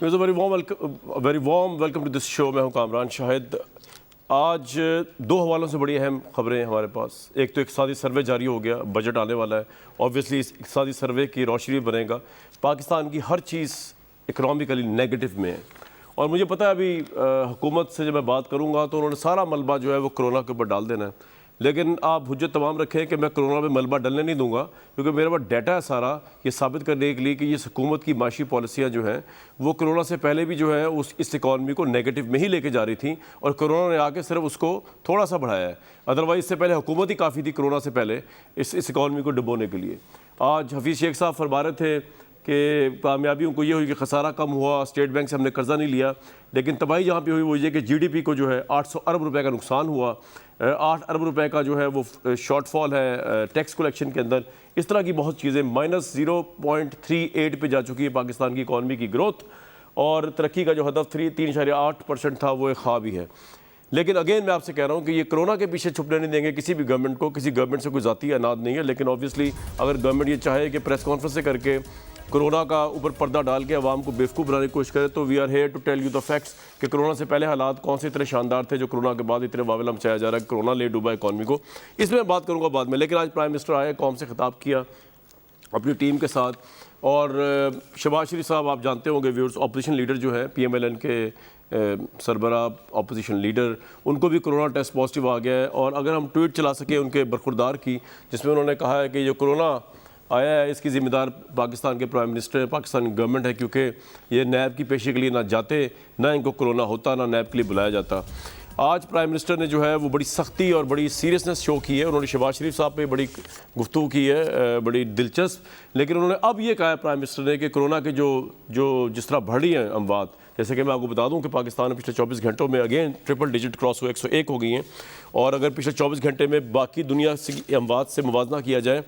Very warm welcome to this show. मैं हूं कामरान शाहिद। आज दो हवालों से बड़ी अहम खबरें हैं हमारे पास। एक तो इक़्तिसादी सर्वे जारी हो गया, बजट आने वाला है। ऑब्वियसली इस इक़्तिसादी सर्वे की रोशनी बनेगा। पाकिस्तान की हर चीज़ इकनॉमिकली नेगेटिव में है और मुझे पता है अभी हुकूमत से जब मैं बात करूँगा तो उन्होंने सारा मलबा जो है वो कोरोना के ऊपर डाल देना है। लेकिन आप हुज्जत तमाम रखें कि मैं कोरोना पे मलबा डलने नहीं दूंगा, क्योंकि मेरे पास डाटा है सारा ये साबित करने के लिए कि ये हुकूमत की माशी पॉलिसियाँ जो हैं वो कोरोना से पहले भी जो है इस इकॉनमी को नेगेटिव में ही लेके जा रही थी और कोरोना ने आके सिर्फ उसको थोड़ा सा बढ़ाया है। अदरवाइज़ इससे पहले हुकूमत ही काफ़ी थी कोरोना से पहले इस इकॉनमी को डुबोने के लिए। आज हफीज़ शेख साहब फरमा रहे थे कि कामयाबी उनको ये हुई कि खसारा कम हुआ, स्टेट बैंक से हमने कर्जा नहीं लिया, लेकिन तबाही जहाँ पे हुई वो ये कि जीडीपी को जो है 800 अरब रुपए का नुकसान हुआ। 8 अरब रुपए का जो है वो शॉर्टफॉल है टैक्स कलेक्शन के अंदर। इस तरह की बहुत चीज़ें -0.38 पे जा चुकी है पाकिस्तान की इकॉनमी की ग्रोथ और तरक्की का जो हदफ 3.8% था वो एक ख्वाब ही है। लेकिन अगेन मैं आपसे कह रहा हूँ कि ये कोरोना के पीछे छुपने नहीं देंगे किसी भी गवर्नमेंट को। किसी गवर्नमेंट से कोई ज़ाती अनाद नहीं है, लेकिन ऑब्वियसली अगर गवर्नमेंट ये चाहे कि प्रेस कॉन्फ्रेंस से करके कोरोना का ऊपर पर्दा डाल के आवाम को बेवकूफ़ बनाने की कोशिश करे, तो we are here to tell you the facts कि कोरोना से पहले हालात कौन से इतने शानदार थे जो कोरोना के बाद इतने वावेला मचाया जा रहा है। कोरोना ले डूबा इकॉनमी को, इसमें मैं बात करूँगा बाद में। लेकिन आज प्राइम मिनिस्टर आए, कौम से खिताब किया अपनी टीम के साथ। और शहबाज शरीफ साहब आप जानते होंगे व्यूअर्स, अपोजिशन लीडर जो है PMLN के सरबरा अपोजिशन लीडर, उनको भी कोरोना टेस्ट पॉजिटिव आ गया है। और अगर हम ट्वीट चला सके उनके बरखुरदार की, जिसमें उन्होंने कहा है कि जो कोरोना आया है इसकी ज़िम्मेदार पाकिस्तान के प्राइम मिनिस्टर पाकिस्तानी गवर्नमेंट है, क्योंकि ये नैब की पेशी के लिए ना जाते, ना इनको कोरोना होता, ना नैब के लिए बुलाया जाता। आज प्राइम मिनिस्टर ने जो है वो बड़ी सख्ती और बड़ी सीरियसनेस शो की है। उन्होंने शहबाज शरीफ साहब पे बड़ी गुफ्तगू की है, बड़ी दिलचस्प। लेकिन उन्होंने अब ये कहा है प्राइम मिनिस्टर ने कि कोरोना के जो जिस तरह बढ़ रही हैं अमवात, जैसे कि मैं आपको बता दूं कि पाकिस्तान में पिछले 24 घंटों में अगेन ट्रिपल डिजिट क्रॉस हुए 101 हो गई हैं। और अगर पिछले 24 घंटे में बाकी दुनिया से अमवात से मुवाजना किया जाए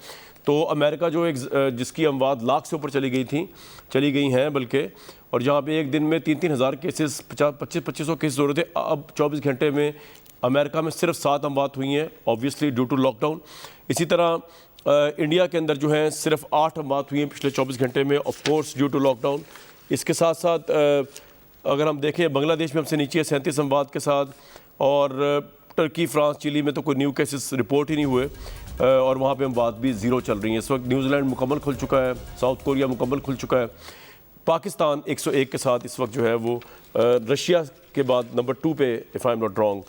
तो अमेरिका जो जिसकी अमवात लाख से ऊपर चली गई हैं बल्कि, और जहाँ पे एक दिन में 3-3 हज़ार केसेस 2500 केसेस हो रहे थे, अब 24 घंटे में अमेरिका में सिर्फ 7 अमवात हुई हैं, ऑब्वियसली ड्यू टू लॉकडाउन। इसी तरह इंडिया के अंदर जो है सिर्फ 8 अमवात हुई हैं पिछले 24 घंटे में, of course due to lockdown. इसके साथ साथ अगर हम देखें बांग्लादेश में हमसे नीचे 37 अमवात के साथ, और टर्की, फ्रांस, चिली में तो कोई न्यू केसेस रिपोर्ट ही नहीं हुए और वहाँ पे अमवात भी ज़ीरो चल रही हैं। इस वक्त न्यूजीलैंड मुकम्मल खुल चुका है, साउथ कोरिया मुकम्मल खुल चुका है। पाकिस्तान 101 के साथ इस वक्त जो है वो रशिया के बाद नंबर 2 पे, if I am not wrong,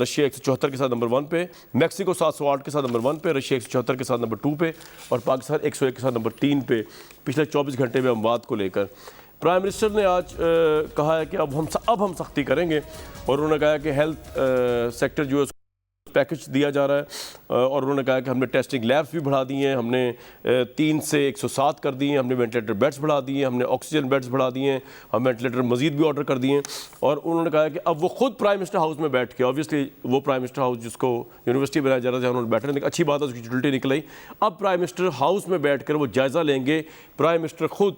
Russia 174 के साथ नंबर 1 पे, मैक्सिको 708 के साथ नंबर 1 पे, रशिया 174 के साथ नंबर 2 पे और पाकिस्तान 101 के साथ नंबर 3 पे पिछले 24 घंटे में अमवात को लेकर। प्राइम मिनिस्टर ने आज कहा है कि अब हम सख्ती करेंगे और उन्होंने कहा कि हेल्थ सेक्टर जो है पैकेज दिया जा रहा है। और उन्होंने कहा कि हमने टेस्टिंग लैब्स भी बढ़ा दी हैं, हमने 3 से 107 कर दिए हैं, हमने वेंटिलेटर बेड्स बढ़ा दिए हैं, हमने ऑक्सीजन बेड्स बढ़ा दिए हैं, हम वेंटिलेटर मजीद भी ऑर्डर कर दिए हैं। और उन्होंने कहा कि अब वो खुद प्राइम मिनिस्टर हाउस में बैठ के, ऑब्वियसली वो प्राइम मिनिस्टर हाउस जिसको यूनिवर्सिटी बनाया जा रहा था उन्होंने बैठने, अच्छी बात है, उसकी यूटिलिटी निकल आई। अब प्राइम मिनिस्टर हाउस में बैठ कर वो जायज़ा लेंगे। प्राइम मिनिस्टर खुद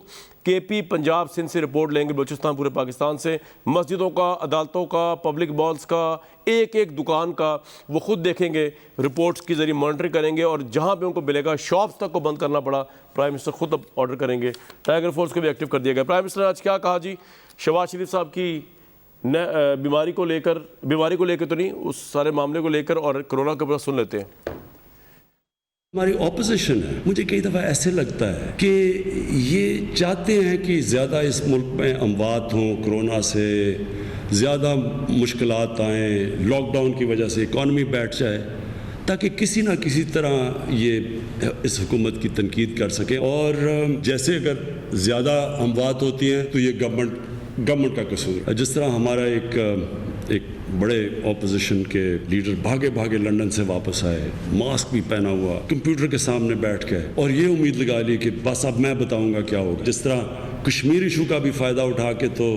KP, पंजाब, सिंध से रिपोर्ट लेंगे, बलूचिस्तान, पूरे पाकिस्तान से, मस्जिदों का, अदालतों का, पब्लिक मॉल्स का, एक दुकान का वो खुद देखेंगे, रिपोर्ट्स के जरिए मॉनिटरिंग करेंगे और जहाँ पे उनको मिलेगा शॉप्स तक को बंद करना पड़ा, प्राइम मिनिस्टर खुद अब ऑर्डर करेंगे। टाइगर फोर्स को भी एक्टिव कर दिया गया। प्राइम मिनिस्टर ने आज क्या कहा जी, शहबाज शरीफ साहब की बीमारी को लेकर तो नहीं, उस सारे मामले को लेकर और कोरोना के ऊपर सुन लेते हैं। हमारी ऑपोजिशन है, मुझे कई दफ़ा ऐसे लगता है कि ये चाहते हैं कि ज़्यादा इस मुल्क में अमवात हों, कोरोना से ज़्यादा मुश्किलात आएँ, लॉकडाउन की वजह से इकॉनमी बैठ जाए, ताकि किसी ना किसी तरह ये इस हुकूमत की तनकीद कर सकें। और जैसे अगर ज़्यादा अमवात होती हैं तो ये गवर्नमेंट का कसूर है। जिस तरह हमारा एक बड़े ऑपोजिशन के लीडर भागे लंदन से वापस आए, मास्क भी पहना हुआ, कंप्यूटर के सामने बैठ के और ये उम्मीद लगा ली कि बस अब मैं बताऊंगा क्या होगा। जिस तरह कश्मीर इशू का भी फ़ायदा उठा के तो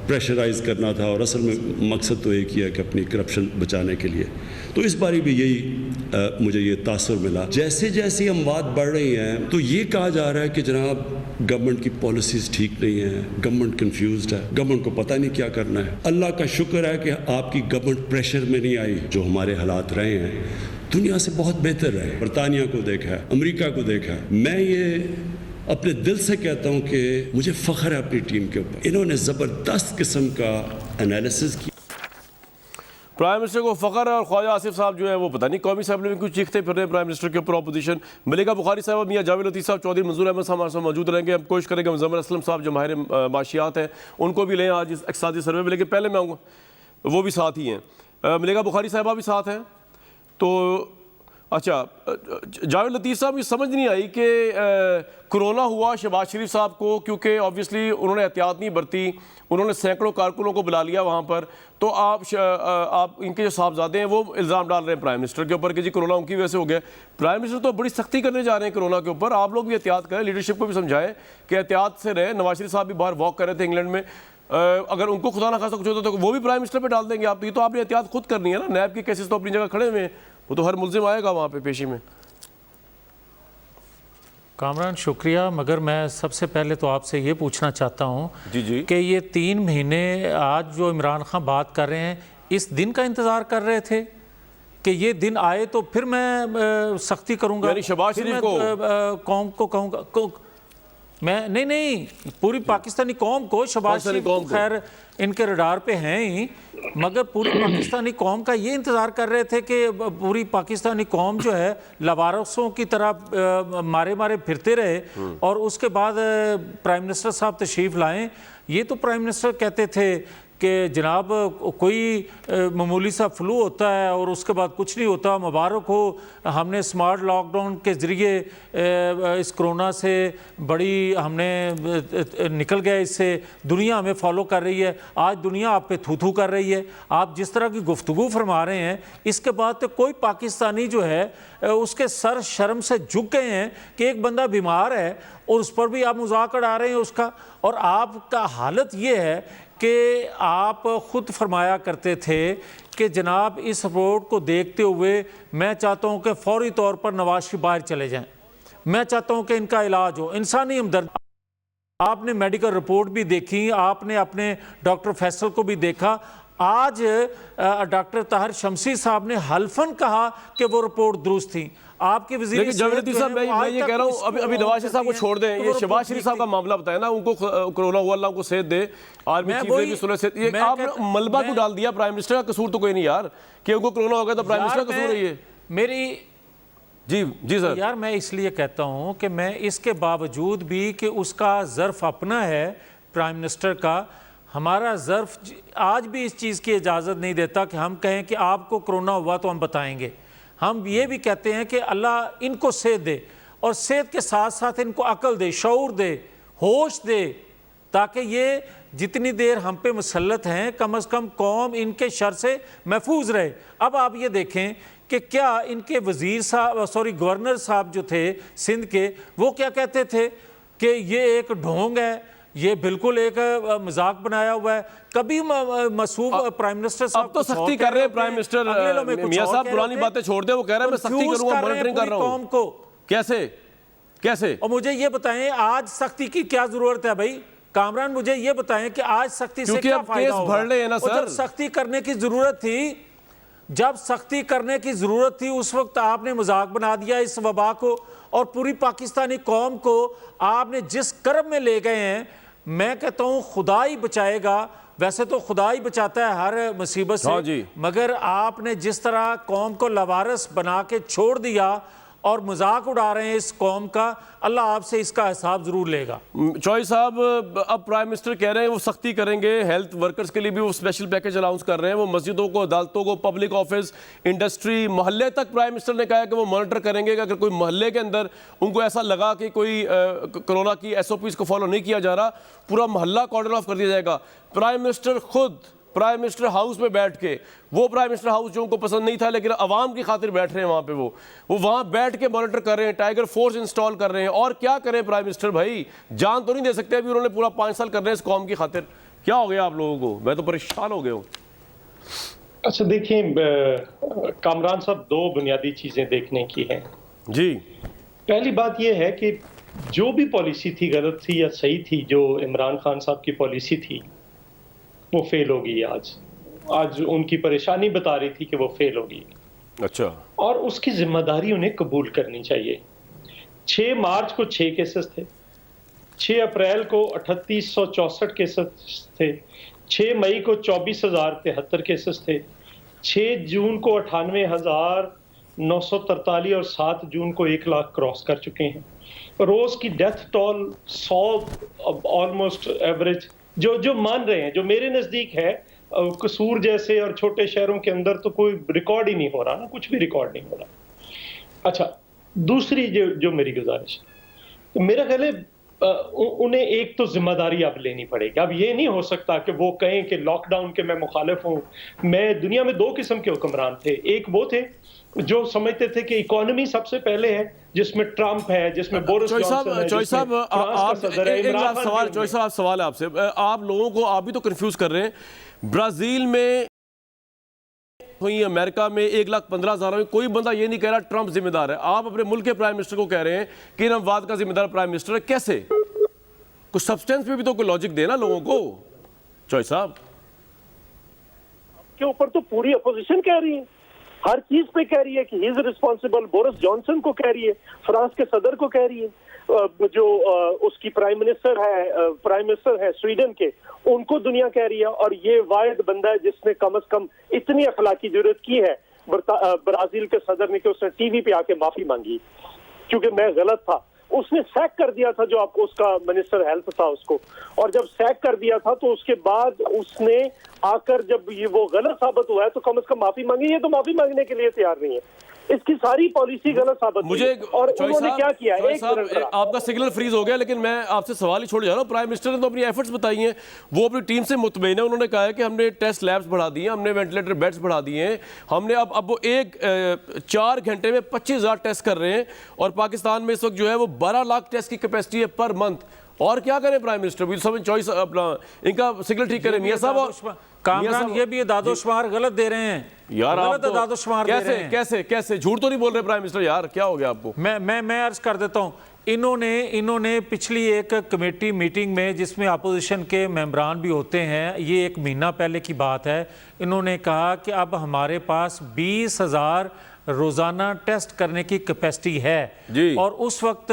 प्रेशराइज करना था, और असल में मकसद तो एक ही है कि अपनी करप्शन बचाने के लिए। तो इस बारी भी यही मुझे ये तासुर मिला। जैसे जैसे अमवात बढ़ रही हैं तो ये कहा जा रहा है कि जनाब गवर्नमेंट की पॉलिसीज़ ठीक नहीं है, गवर्नमेंट कंफ्यूज्ड है, गवर्नमेंट को पता नहीं क्या करना है। अल्लाह का शुक्र है कि आपकी गवर्नमेंट प्रेशर में नहीं आई। जो हमारे हालात रहे हैं दुनिया से बहुत बेहतर रहे। बरतानिया को देखा है, अमेरिका को देखा है। मैं ये अपने दिल से कहता हूं कि मुझे फ़ख्र है अपनी टीम के ऊपर। इन्होंने ज़बरदस्त किस्म का एनालिसिस किया। प्राइम मिनिस्टर को फ़ख्र है और ख्वाजा आसिफ साहब जो है वो पता नहीं कौमी असेंबली में कुछ चीखते फिर रहे हैं प्राइम मिनिस्टर के ऊपर ऑपोजिशन। मलिका बुखारी साहब, मियां जावेद लतीफ़ साहब, चौधरी मंजूर अहमद साहब हमारे साथ मौजूद रहेंगे। हम कोशिश करेंगे मुज़म्मिल असलम साहब जो माहिर माशियात हैं उनको भी लें आज इस इक़्तिसादी सर्वे में, लेकिन पहले मैं आऊँगा, वो भी साथ ही हैं। मलिका बुखारी साहबा भी साथ हैं। तो अच्छा, जावेद लतीफ़ साहब की समझ नहीं आई कि कोरोना हुआ शहबाज शरीफ साहब को, क्योंकि ऑब्वियसली उन्होंने एहतियात नहीं बरती, उन्होंने सैकड़ों कारकुनों को बुला लिया वहाँ पर। तो आप इनके जो साहबजादे हैं वो इल्ज़ाम डाल रहे हैं प्राइम मिनिस्टर के ऊपर कि जी कोरोना उनकी वजह से हो गया। प्राइम मिनिस्टर तो बड़ी सख्ती करने जा रहे हैं कोरोना के ऊपर। आप लोग भी एहतियात करें, लीडरशिप को भी समझाएं कि एहतियात से रहे। नवाज शरीफ साहब भी बाहर वॉक कर रहे थे इंग्लैंड में, अगर उनको खुदा ना खासा कुछ होता तो वो भी प्राइम मिनिस्टर पे डाल देंगे आप। तो आपने एहतियात खुद करनी है ना। नैब के केसेस तो अपनी जगह खड़े हुए हैं, वो तो हर मुल्जिम आएगा वहाँ पे पेशी में। कामरान शुक्रिया, मगर मैं सबसे पहले तो आपसे ये पूछना चाहता हूँ जी कि ये 3 महीने आज जो इमरान खान बात कर रहे हैं, इस दिन का इंतज़ार कर रहे थे कि ये दिन आए तो फिर मैं सख्ती करूँगा, यानी शहबाज शरीफ को कौम को कहूँगा मैं नहीं पूरी पाकिस्तानी कौम को, शहबाज शरीफ को खैर इनके रडार पे हैं ही, मगर पूरी पाकिस्तानी कौम का ये इंतज़ार कर रहे थे कि पूरी पाकिस्तानी कौम जो है लवारसों की तरह मारे मारे फिरते रहे और उसके बाद प्राइम मिनिस्टर साहब तशरीफ़ लाएं। ये तो प्राइम मिनिस्टर कहते थे कि जनाब कोई मामूली सा फ्लू होता है और उसके बाद कुछ नहीं होता, मुबारक हो, हमने स्मार्ट लॉकडाउन के ज़रिए इस कोरोना से बड़ी हमने निकल गए, इससे दुनिया हमें फॉलो कर रही है, आज दुनिया आप पे थू थू कर रही है। आप जिस तरह की गुफ्तगू फरमा रहे हैं, इसके बाद तो कोई पाकिस्तानी जो है उसके सर शर्म से झुक गए हैं कि एक बंदा बीमार है और उस पर भी आप मजाक उड़ा रहे हैं उसका। और आपका हालत ये है कि आप ख़ुद फरमाया करते थे कि जनाब इस रिपोर्ट को देखते हुए मैं चाहता हूं कि फौरी तौर पर नवाज शरीफ बाहर चले जाएं, मैं चाहता हूं कि इनका इलाज हो, इंसानी हमदर्द। आपने मेडिकल रिपोर्ट भी देखी, आपने अपने डॉक्टर फैसल को भी देखा। आज डॉक्टर ताहिर शमसी साहब ने हल्फन कहा कि वो रिपोर्ट दुरुस्त थी। आपके वज़ीर लेकिन जावेद साहब मैं ये कह रहा हूँ अभी नवाज शरीफ साहब को छोड़ दें, ये शहबाज शरीफ साहब का मामला बताया ना, उनको कोरोना हुआ, अल्लाह को सेहत दे, आर्मी चीफ ने भी सुलह से ये आप मलबा को डाल दिया। प्राइम मिनिस्टर का कसूर तो कोई नहीं यार कि उनको कोरोना हो गया तो प्राइम मिनिस्टर का कसूर है ये। मेरी जी सर यार मैं इसलिए कहता हूँ कि मैं इसके बावजूद भी कि उसका ज़र्फ अपना है प्राइम मिनिस्टर का, हमारा ज़र्फ आज भी इस चीज़ की इजाज़त नहीं देता कि हम कहें कि आपको कोरोना हुआ तो हम बताएंगे। हम ये भी कहते हैं कि अल्लाह इनको सेहत दे और सेहत के साथ साथ इनको अकल दे, शऊर दे, होश दे, ताकि ये जितनी देर हम पे मुसल्लत हैं कम से कम कौम इनके शर से महफूज रहे। अब आप ये देखें कि क्या इनके वज़ीर साहब गवर्नर साहब जो थे सिंध के, वो क्या कहते थे कि ये एक ढोंग है, ये बिल्कुल एक मजाक बनाया हुआ है। कभी मसूब प्राइम मिनिस्टर साहब अब तो सख्ती कर रहे हैं प्राइम मिनिस्टर मियां साहब, पुरानी बातें छोड़ दे, वो कह रहे हैं मैं सख्ती करूंगा, मॉनिटरिंग कर रहा हूं कौम को। कैसे और मुझे ये बताएं आज सख्ती की क्या जरूरत है भाई कामरान, मुझे ये बताएं कि आज सख्ती से क्या फायदा होगा? भर रहे हैं ना सर। जब सख्ती करने की जरूरत थी, जब सख्ती करने की जरूरत थी उस वक्त आपने मजाक बना दिया इस वबा को और पूरी पाकिस्तानी कौम को आपने जिस कर्म में ले गए हैं, मैं कहता हूं खुदा ही बचाएगा। वैसे तो खुदा ही बचाता है हर मुसीबत से, मगर आपने जिस तरह कौम को लवारस बना के छोड़ दिया और मजाक उड़ा रहे हैं इस कौम का, अल्लाह आपसे इसका हिसाब जरूर लेगा। चौधरी साहब अब प्राइम मिनिस्टर कह रहे हैं वो सख्ती करेंगे, हेल्थ वर्कर्स के लिए भी वो स्पेशल पैकेज अनाउंस कर रहे हैं, वो मस्जिदों को, अदालतों को, पब्लिक ऑफिस, इंडस्ट्री, मोहल्ले तक प्राइम मिनिस्टर ने कहा है कि वो मॉनिटर करेंगे कि अगर कोई मोहल्ले के अंदर उनको ऐसा लगा कि कोई कोरोना की SOPs को फॉलो नहीं किया जा रहा, पूरा मोहल्ला कॉर्डन ऑफ कर दिया जाएगा। प्राइम मिनिस्टर खुद प्राइम मिनिस्टर हाउस में बैठ के, वो प्राइम मिनिस्टर हाउस जो उनको पसंद नहीं था लेकिन अवाम की खातिर बैठ रहे हैं वहाँ पे, वो वहाँ बैठ के मॉनिटर कर रहे हैं, टाइगर फोर्स इंस्टॉल कर रहे हैं। और क्या करें प्राइम मिनिस्टर भाई, जान तो नहीं दे सकते अभी, उन्होंने पूरा 5 साल कर रहे हैं इस कौम की खातिर। क्या हो गया आप लोगों को? मैं तो परेशान हो गया हूँ। अच्छा देखिए कामरान साहब, 2 बुनियादी चीज़ें देखने की हैं जी। पहली बात यह है कि जो भी पॉलिसी थी, गलत थी या सही थी, जो इमरान खान साहब की पॉलिसी थी वो फेल होगी। आज उनकी परेशानी बता रही थी कि वो फेल होगी। अच्छा। और उसकी जिम्मेदारी उन्हें कबूल करनी चाहिए। 6 मार्च को 6 केसेस थे, 6 अप्रैल को 3864 केसेस थे, 6 मई को 24,073 केसेस थे, 6 जून को 98,943 और 7 जून को 1 लाख क्रॉस कर चुके हैं। रोज की डेथ टोल 100 ऑलमोस्ट एवरेज जो मान रहे हैं, जो मेरे नजदीक है, कसूर जैसे और छोटे शहरों के अंदर तो कोई रिकॉर्ड ही नहीं हो रहा ना, कुछ भी रिकॉर्ड नहीं हो रहा। अच्छा, दूसरी जो मेरी गुजारिश, तो मेरा ख्याल है उन्हें एक तो जिम्मेदारी अब लेनी पड़ेगी। अब ये नहीं हो सकता कि वो कहें कि लॉकडाउन के मैं मुखालिफ हूं। मैं दुनिया में 2 किस्म के हुक्मरान थे, एक वो थे जो समझते थे कि इकोनॉमी सबसे पहले है, जिसमें ट्रंप है, जिसमें बोरिस जॉनसन है, चॉइस साहब, आप सवाल है आपसे, आप लोगों को आप भी तो कंफ्यूज कर रहे हैं। ब्राजील में हुई, अमेरिका में 1,15,000 में कोई बंदा ये नहीं कह रहा ट्रंप जिम्मेदार है। आप अपने मुल्क के प्राइम मिनिस्टर को कह रहे हैं कि इस्लामाबाद का जिम्मेदार प्राइम मिनिस्टर है। कैसे? कुछ सब्सटेंस पे भी तो कोई लॉजिक देना लोगों को। चॉइस साहब के ऊपर तो पूरी अपोजिशन कह रही है, हर चीज पे कह रही है कि he is responsible. Boris Johnson को कह रही है, फ्रांस के सदर को कह रही है, जो उसकी प्राइम मिनिस्टर है स्वीडन के, उनको दुनिया कह रही है। और ये वाहिद बंदा है जिसने कम से कम इतनी अखलाकी जरूरत की है ब्राजील के सदर ने कि उसने टीवी पे आके माफी मांगी क्योंकि मैं गलत था। उसने सैक कर दिया था जो आपको उसका मिनिस्टर हेल्थ था उसको, और जब सैक कर दिया था तो उसके बाद उसने आकर जब ये वो गलत साबित हुआ है तो कम से कम माफी मांगी। ये तो माफी मांगने के लिए तैयार नहीं है, इसकी सारी पॉलिसी गलत साबित हुई। और उन्होंने क्या किया, आपका सिग्नल फ्रीज हो गया, लेकिन मैं आपसे सवाल ही छोड़ जा रहा हूँ। प्राइम मिनिस्टर ने तो अपनी एफर्ट्स बताई हैं, वो अपनी टीम से मुतमईन है। उन्होंने कहा है कि हमने टेस्ट लैब्स बढ़ा दिए, हमने वेंटिलेटर बेड्स बढ़ा दिए हैं, हमने अब वो 4 घंटे में 25,000 टेस्ट कर रहे हैं। और पाकिस्तान में इस वक्त जो है वो 12 लाख टेस्ट की कैपेसिटी है पर मंथ। और क्या करें प्राइम मिनिस्टर भी सब चॉइस अपना, इनका सिग्नल ठीक करें। मियां साहब और कामरान ये भी दादोशुमार गलत दे रहे हैं यार, आप तो दादोशुमार कैसे झूठ तो नहीं बोल रहे प्राइम मिनिस्टर यार, क्या हो गया आपको? मैं अर्ज कर देता हूं, इन्होंने पिछली एक कमेटी मीटिंग में जिसमें अपोजिशन के मेंबरान भी होते हैं, ये 1 महीना पहले की बात है, इन्होंने कहा कि अब हमारे पास 20,000 रोज़ाना टेस्ट करने की कैपेसिटी है जी। और उस वक्त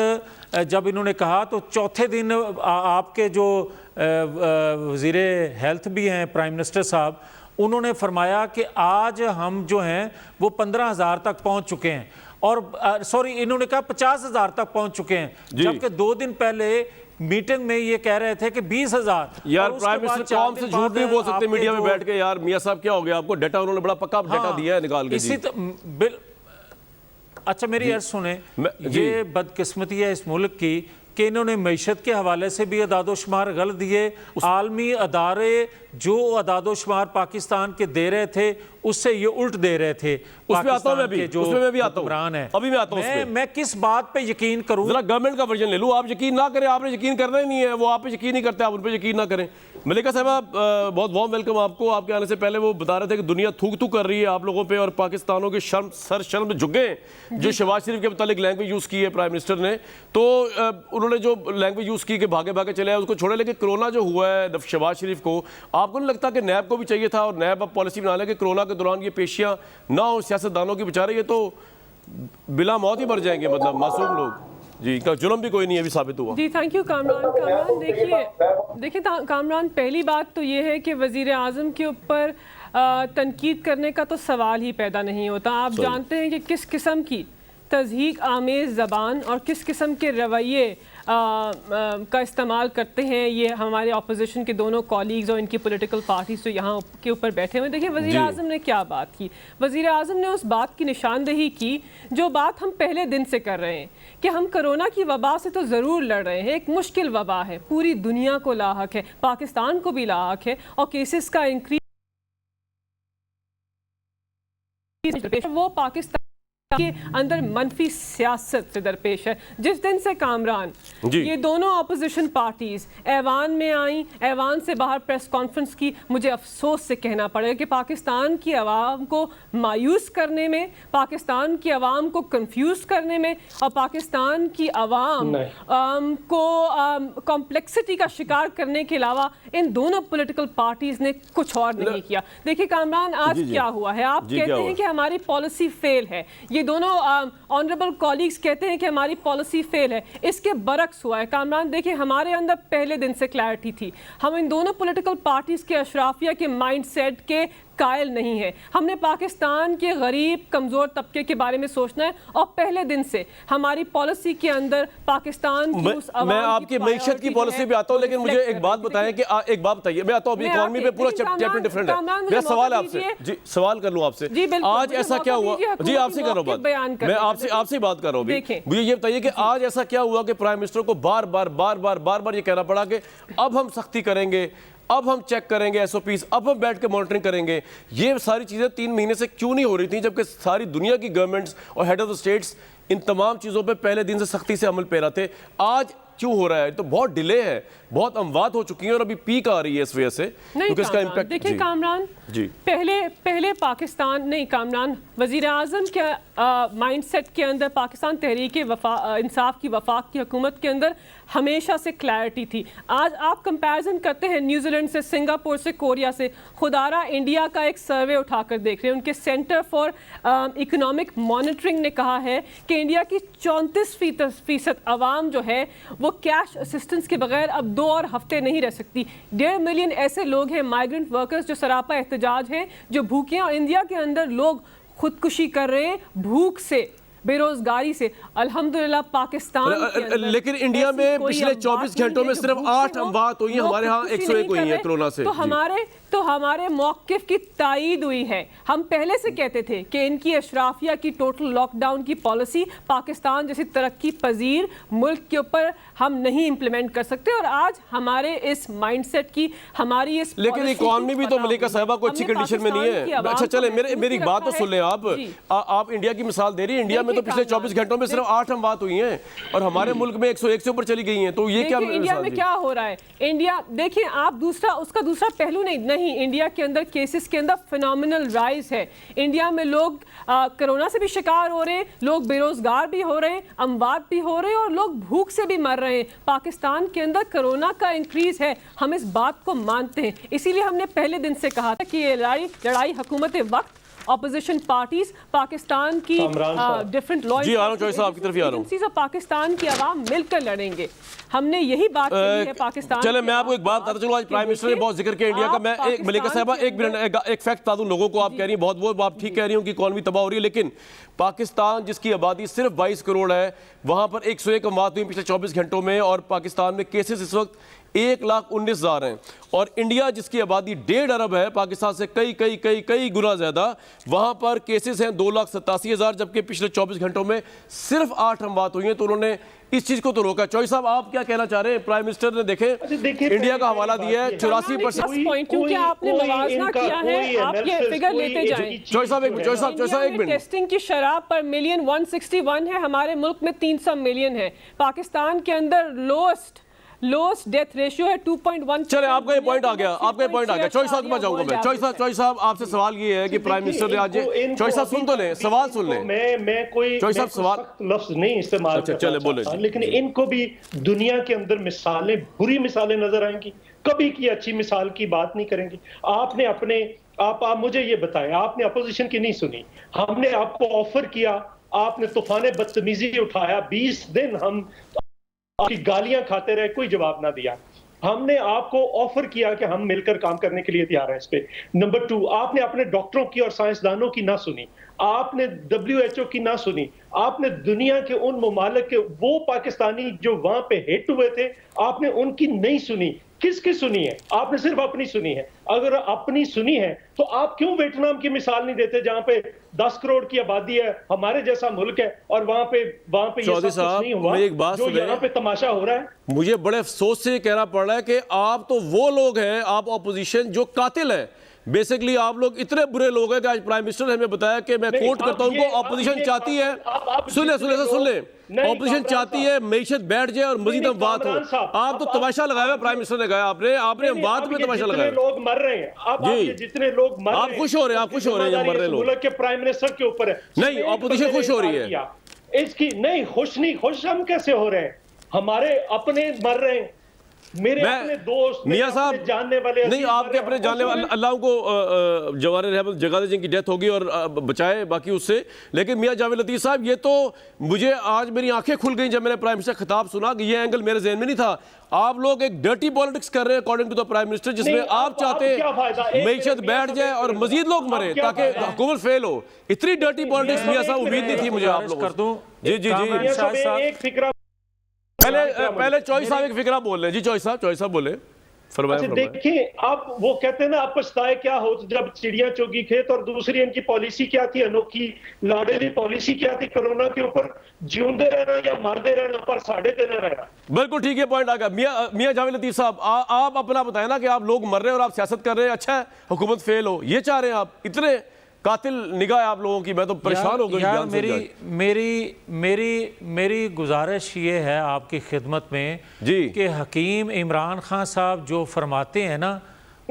जब इन्होंने कहा तो चौथे दिन आपके जो वज़ीरे हेल्थ भी हैं प्राइम मिनिस्टर साहब, उन्होंने फरमाया कि आज हम जो हैं वो 15,000 तक पहुंच चुके हैं, और सॉरी इन्होंने कहा 50,000 तक पहुंच चुके हैं, जबकि 2 दिन पहले मीटिंग में ये कह रहे थे कि 20,000। यार प्राइम मिनिस्टर कौन से झूठ नहीं बोल सकते मीडिया में बैठ के यार। मियां साहब क्या हो गया आपको? डाटा उन्होंने बड़ा पक्का डाटा दिया है निकाल के। अच्छा मेरी अर्ज सुने, ये बदकिस्मती है इस मुल्क की कि इन्होंने मईशत के हवाले से भी अदादोशुमार गलत दिए। आलमी अदारे जो अदादोशुमार पाकिस्तान के दे रहे थे उससे ये उल्ट दे रहे थे। उसमें आता हूं मैं भी, उसमें मैं भी आता हूं, अभी मैं आता हूं। मैं किस बात पे यकीन करूं? जरा गवर्नमेंट का वर्जन ले लूं। आप यकीन ना करें, आपने यकीन करना ही नहीं है, वो आप पे यकीन नहीं करते, आप उन पे यकीन ना करें। मलिका साहब बहुत वार्म वेलकम आपको। आपके आने से पहले वो बता रहे थे कि दुनिया थूक थूक कर रही है आप लोगों पे, और पाकिस्तानों के शर्म झुक गए जो शहबाज शरीफ के मुतालिक लैंग्वेज यूज़ की है प्राइम मिनिस्टर ने। तो उन्होंने जो लैंग्वेज यूज़ की कि भागे भागे चले आए उसको छोड़े, लेकिन कोरोना जो हुआ है शहबाज शरीफ को, आपको नहीं लगता कि नैब को भी चाहिए था और नैब अब पॉलिसी बना ले कि कोरोना के दौरान ये पेशियाँ ना हो सियासतदानों की? बेचारे ये तो बिला मौत ही मर जाएंगे, मतलब मासूम लोग जी, इनका जुर्म भी कोई नहीं अभी साबित हुआ। जी थैंक यू कामरान। देखिए कामरान, पहली बात तो ये है कि वज़ीर आज़म के ऊपर तनकीद करने का तो सवाल ही पैदा नहीं होता। आप जानते हैं कि किस किस्म की तज़हीक आमेज़ ज़बान और किस किस्म के रवैये का इस्तेमाल करते हैं ये हमारे अपोजिशन के दोनों कॉलीग्स और इनकी पॉलिटिकल पार्टीज जो यहाँ के ऊपर बैठे हुए। देखिए वज़ीर आज़म ने क्या बात की, वज़ीर आज़म ने उस बात की निशानदेही की जो बात हम पहले दिन से कर रहे हैं कि हम कोरोना की वबा से तो ज़रूर लड़ रहे हैं, एक मुश्किल वबा है, पूरी दुनिया को लाहक है, पाकिस्तान को भी लाहक है, और केसेस का इंक्रीज वो पाकिस्तान के अंदर मनफी सियासत से दरपेश है। जिस दिन से कामरान ये दोनों अपोजिशन पार्टीज ऐवान में आई, ऐवान से बाहर प्रेस कॉन्फ्रेंस की, मुझे अफसोस से कहना पड़ेगा कि पाकिस्तान की आवाम को मायूस करने में, पाकिस्तान की आवाम को कंफ्यूज करने में और पाकिस्तान की आवाम को कॉम्प्लेक्सिटी का शिकार करने के अलावा इन दोनों पॉलिटिकल पार्टीज ने कुछ और नहीं किया। देखिए कामरान, आज क्या हुआ है, आप कहते हैं कि हमारी पॉलिसी फेल है, ये दोनों ऑनरेबल कॉलीग्स कहते हैं कि हमारी पॉलिसी फेल है, इसके बरक्स हुआ है। कामरान देखिए, हमारे अंदर पहले दिन से क्लैरिटी थी, हम इन दोनों पॉलिटिकल पार्टीज के अशराफिया के माइंडसेट के कायल नहीं है। हमने पाकिस्तान के गरीब कमज़ोर तबके के बारे में सोचना है और पहले दिन से हमारी पॉलिसी के अंदर पाकिस्तान की उस मैं आपकी मईशत की पॉलिसी पे आता हूं, लेकिन मुझे एक बात बताएं कि एक बात बताइए, मैं आता हूं, अभी इकोनॉमी पे पूरा चैप्टर डिफरेंट है। मेरा सवाल है आपसे, जी सवाल कर लूं आपसे, आज ऐसा क्या हुआ? जी आपसे कर रहा हूं बात, मैं आपसे बात कर रहा हूं। मुझे ये बताइए कि आज ऐसा क्या हुआ कि प्राइम मिनिस्टर को बार बार ये कहना पड़ा कि अब हम सख्ती करेंगे, अब हम चेक करेंगे एसओपीज, अब हम बैठ के मॉनिटरिंग करेंगे। ये सारी चीज़ें 3 महीने से क्यों नहीं हो रही थी, जबकि सारी दुनिया की गवर्नमेंट्स और head of the states in तमाम चीज़ों पे पहले दिन से सख्ती से अमल पेरा थे? आज क्यों हो रहा है? तो बहुत डिले है, बहुत अमवात हो चुकी हैं और अभी पीक आ रही है इस वजह से, क्योंकि इसका इम्पैक्ट। देखिए कामरान जी, पहले पाकिस्तान नहीं, कामरान वजीर आज़म के माइंडसेट के अंदर पाकिस्तान तहरीक इंसाफ की वफाक की हुकूमत के अंदर हमेशा से क्लैरिटी थी। आज आप कंपैरिजन करते हैं न्यूजीलैंड से, सिंगापुर से, कोरिया से, खुदारा इंडिया का एक सर्वे उठाकर देख रहे हैं, उनके सेंटर फॉर इकोनॉमिक मॉनिटरिंग ने कहा है कि इंडिया की 34% आवाम जो है वो कैश असिस्टेंस के बगैर अब 2 और हफ्ते नहीं रह सकती। 1.5 मिलियन ऐसे लोग हैं माइग्रेंट वर्कर्स जो सरापा एहतजाज हैं, जो भूखे हैं, और इंडिया के अंदर लोग खुदकुशी कर रहे हैं भूख से, बेरोजगारी से। अल्हम्दुलिल्लाह पाकिस्तान के अंदर लेकिन इंडिया में पिछले 24 घंटों में सिर्फ 8 अमवात हुई हैं, हमारे यहाँ 101 हुई हैं कोरोना से। तो हमारे मौक़िफ़ की तायीद हुई है। हम पहले से कहते थे कि इनकी अशराफिया की टोटल लॉकडाउन की पॉलिसी पाकिस्तान जैसी तरक्की पजीर मुल्क के ऊपर हम नहीं इम्प्लीमेंट कर सकते, और आज हमारे इस माइंडसेट की, हमारी इस, लेकिन इकॉनमी भी तो मलिका साहिबा को अच्छी कंडीशन में नहीं है। अच्छा चले, मेरी बात तो सुन लें आप इंडिया की मिसाल दे रही हैं। इंडिया में तो पिछले 24 घंटों में सिर्फ 8 अमवात हुई हैं और हमारे मुल्क में 101 से ऊपर चली गई हैं। तो ये क्या इंडिया में क्या हो रहा है? इंडिया देखिए, आप उसका दूसरा पहलू नहीं, इंडिया के अंदर केसेस के अंदर फिनोमिनल राइज है। इंडिया में लोग कोरोना से भी शिकार हो रहे हैं, लोग बेरोजगार भी हो रहे हैं, अमवात भी हो रहे हैं और लोग भूख से भी मर रहे हैं। पाकिस्तान के अंदर कोरोना का इंक्रीज है, हम इस बात को मानते हैं। इसीलिए हमने पहले दिन से कहा था कि ये लड़ाई हुकूमत वक्त, ऑपोजिशन पार्टीज, पाकिस्तान की डिफरेंट लॉ एजेंसीज और पाकिस्तान की आवाम मिलकर लड़ेंगे। हमने यही बात कही है पाकिस्तान। चले, मैं आपको एक बात बताता चलूं, आज प्राइम मिनिस्टर ने बहुत जिक्र किया इंडिया का। मैं एक मलिका साहिबा एक मिनट एक फैक्ट बता दूं लोगों को। आप कह रही हैं बहुत आप ठीक कह रही हूं कि इकॉनमी तबाह हो रही है, लेकिन पाकिस्तान जिसकी आबादी सिर्फ 22 करोड़ है, वहां पर 101 अमवात हुई पिछले 24 घंटों में, और पाकिस्तान में केसेस इस वक्त 1,19,000 हैं। और इंडिया जिसकी आबादी 1.5 अरब है, पाकिस्तान से कई गुना ज्यादा, वहां पर केसेस हैं 2,87,000, जबकि पिछले 24 घंटों में सिर्फ 8 अमवात हुई हैं। तो उन्होंने इस चीज को तो रोका। चौधरी साहब, आप क्या कहना चाह रहे हैं? प्राइम मिनिस्टर ने देखें इंडिया का हवाला दिया है 84%। क्योंकि आपने मुवाजना किया है, आप ये फिगर लेते जाएं। चौधरी साहब एक मिनट। टेस्टिंग की शराब पर मिलियन 161 है, हमारे मुल्क में 300 मिलियन है। पाकिस्तान के अंदर लोएस्ट डेथ रेशियो है 2.1। चले, आपका ये पॉइंट आ गया। चौधरी साहब के पास जाऊंगा मैं। चौधरी साहब आपसे सवाल ये है कि प्राइम मिनिस्टर ने आज, चौधरी साहब सुन तो लें, सवाल सुन लें। मैं कोई चौधरी साहब सवाल लफ्ज नहीं इस्तेमाल चले बोले, लेकिन इनको भी दुनिया के अंदर मिसालें, बुरी मिसालें नजर आएंगी, कभी की अच्छी मिसाल की बात नहीं करेंगे। आप मुझे ये बताएं, आपने अपोजिशन की नहीं सुनी, हमने आपको ऑफर किया, आपने तूफान बदतमीजी उठाया, 20 दिन हम आपकी गालियां खाते रहे, कोई जवाब ना दिया। हमने आपको ऑफर किया कि हम मिलकर काम करने के लिए तैयार हैं इस पे। नंबर 2, आपने अपने डॉक्टरों की और साइंसदानों की ना सुनी, आपने WHO की ना सुनी, आपने दुनिया के उन ममालिक के वो पाकिस्तानी जो वहां पे हिट हुए थे, आपने उनकी नहीं सुनी। किसकी सुनी है? आपने सिर्फ अपनी सुनी है। अगर अपनी सुनी है तो आप क्यों वियतनाम की मिसाल नहीं देते, जहां पे 10 करोड़ की आबादी है, हमारे जैसा मुल्क है, और वहां पे ये सब कुछ नहीं हुआ एक बात जो यहाँ पे तमाशा हो रहा है। मुझे बड़े अफसोस से कहना पड़ रहा है कि आप तो वो लोग हैं, आप ऑपोजिशन जो कातिल है। बेसिकली आप लोग इतने बुरे लोग हैं कि आज प्राइम मिनिस्टर ने हमें बताया कि मैं कोट करता हूं, उनको ऑपोजिशन चाहती है, सुन ले ऑपोजिशन चाहती है मईशत बैठ जाए और मजीद अमवात हो। आप तो तमाशा लगाया, प्राइम मिनिस्टर ने कहा आपने अमवात में तमाशा लगाया। लोग मर रहे हैं, अब जितने लोग मर रहे हैं, आप खुश हो रहे हैं मर रहे लोग? मुल्क के प्राइम मिनिस्टर के ऊपर है नहीं, ऑपोजिशन खुश हो रही है इसकी नहीं। खुश हम कैसे हो रहे हैं? हमारे अपने मर रहे हैं, मेरे अपने दोस्त, मियां साहब जानने वाले, नहीं आपके अपने जानने वाले, अल्लाह को जवार रहमत जगह दे जिनकी डेथ होगी और बचाए बाकी उससे। लेकिन मियां जावेद लतीफ़ साहब, ये तो मुझे आज मेरी आंखें खुल गई जब मैंने प्राइम मिनिस्टर खिताब सुना कि ये एंगल मेरे जहन में नहीं था। आप लोग एक डर्टी पॉलिटिक्स कर रहे हैं according to the prime minister, जिसमें आप चाहते हैं मईशत बैठ जाए और मजीद लोग मरे ताकि हुकूमत फेल हो। इतनी डर्टी पॉलिटिक्स मियां साहब उम्मीद नहीं थी मुझे आप लोगों से। जी जी जी, एक फिक्रा पहले चॉइस साहब एक फिक्रा बोल रहे हैं। जी चॉइस साहब बोले, फरमाएं। देखिए, आप वो कहते हैं ना, आप पछताए क्या हो जब चिड़िया चोगी खेत, और दूसरी इनकी पॉलिसी क्या थी, अनोखी लाडेली पॉलिसी क्या थी कोरोना के ऊपर, जीउंदे रहना या मरदे रहना, पर साढ़े देना रहना। बिल्कुल ठीक है, पॉइंट आ गया। मियां जावेद लतीफ साहब, आप अपना बताएं ना कि आप लोग मर रहे हैं और आप सियासत कर रहे हैं, अच्छा है हुकूमत फेल हो, ये चाह रहे हैं आप? इतने कातिल निगाह आप लोगों की, मैं तो परेशान हो गई। मेरी गुजारिश ये है आपकी खिदमत में जी कि हकीम इमरान खान साहब जो फरमाते हैं ना,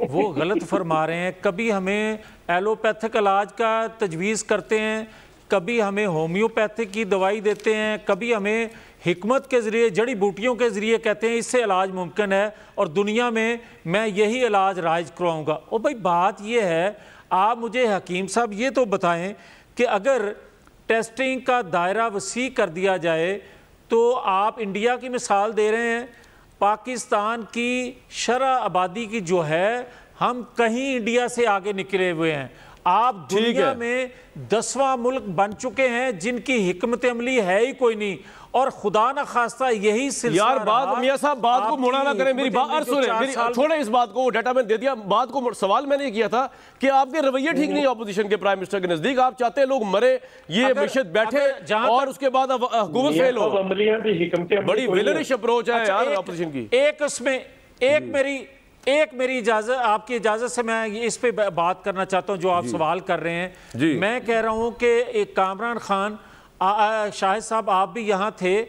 वो गलत फरमा रहे हैं। कभी हमें एलोपैथिक इलाज का तजवीज़ करते हैं, कभी हमें होम्योपैथिक की दवाई देते हैं, कभी हमें हिकमत के ज़रिए, जड़ी बूटियों के ज़रिए कहते हैं इससे इलाज मुमकिन है और दुनिया में मैं यही इलाज राइज करवाऊँगा। ओ भाई, बात ये है, आप मुझे हकीम साहब ये तो बताएं कि अगर टेस्टिंग का दायरा वसी कर दिया जाए तो आप इंडिया की मिसाल दे रहे हैं। पाकिस्तान की शरह आबादी की जो है, हम कहीं इंडिया से आगे निकले हुए हैं। आप दुनिया में 10वां मुल्क बन चुके हैं जिनकी हिकमत अमली है ही कोई नहीं, और खुदा न खास्ता यही सिलसिला यार बात, मियां साहब बात को मुड़ा ना करें, मेरी बात सुने, मेरी छोड़े इस बात को, डाटा मैंने दे दिया, बात को सवाल मैंने ये किया था कि आपके रवैये ठीक नहीं है ऑपोजिशन के प्राइम मिनिस्टर के नजदीक। आप चाहते हैं लोग मरे, ये मिशत बैठे और उसके बाद हुकूमत फेल हो। बड़ी विलनिश अप्रोच है यार ऑपोजिशन की। एक मेरी इजाजत, आपकी इजाजत से मैं इस पे बात करना चाहता हूं जो आप सवाल कर रहे हैं। मैं कह रहा हूं कि एक कामरान खान, शाहिद साहब आप भी यहाँ थे,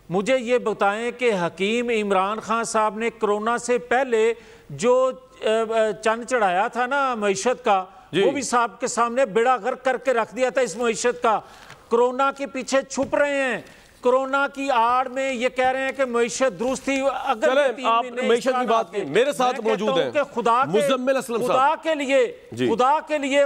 मुझे ये बताएं कि हकीम इमरान खान साहब ने कोरोना से पहले जो चंद चढ़ाया था ना मईशत का, वो भी साहब के सामने बेड़ा गर्क करके रख दिया था इस मईशत का। कोरोना के पीछे छुप रहे हैं, कोरोना की आड़ में ये कह रहे हैं कि मईशत दुरुस्त थी। अगर आप मईशत की बात की, मेरे साथ मौजूद हैं मुज़म्मिल असलम साहब।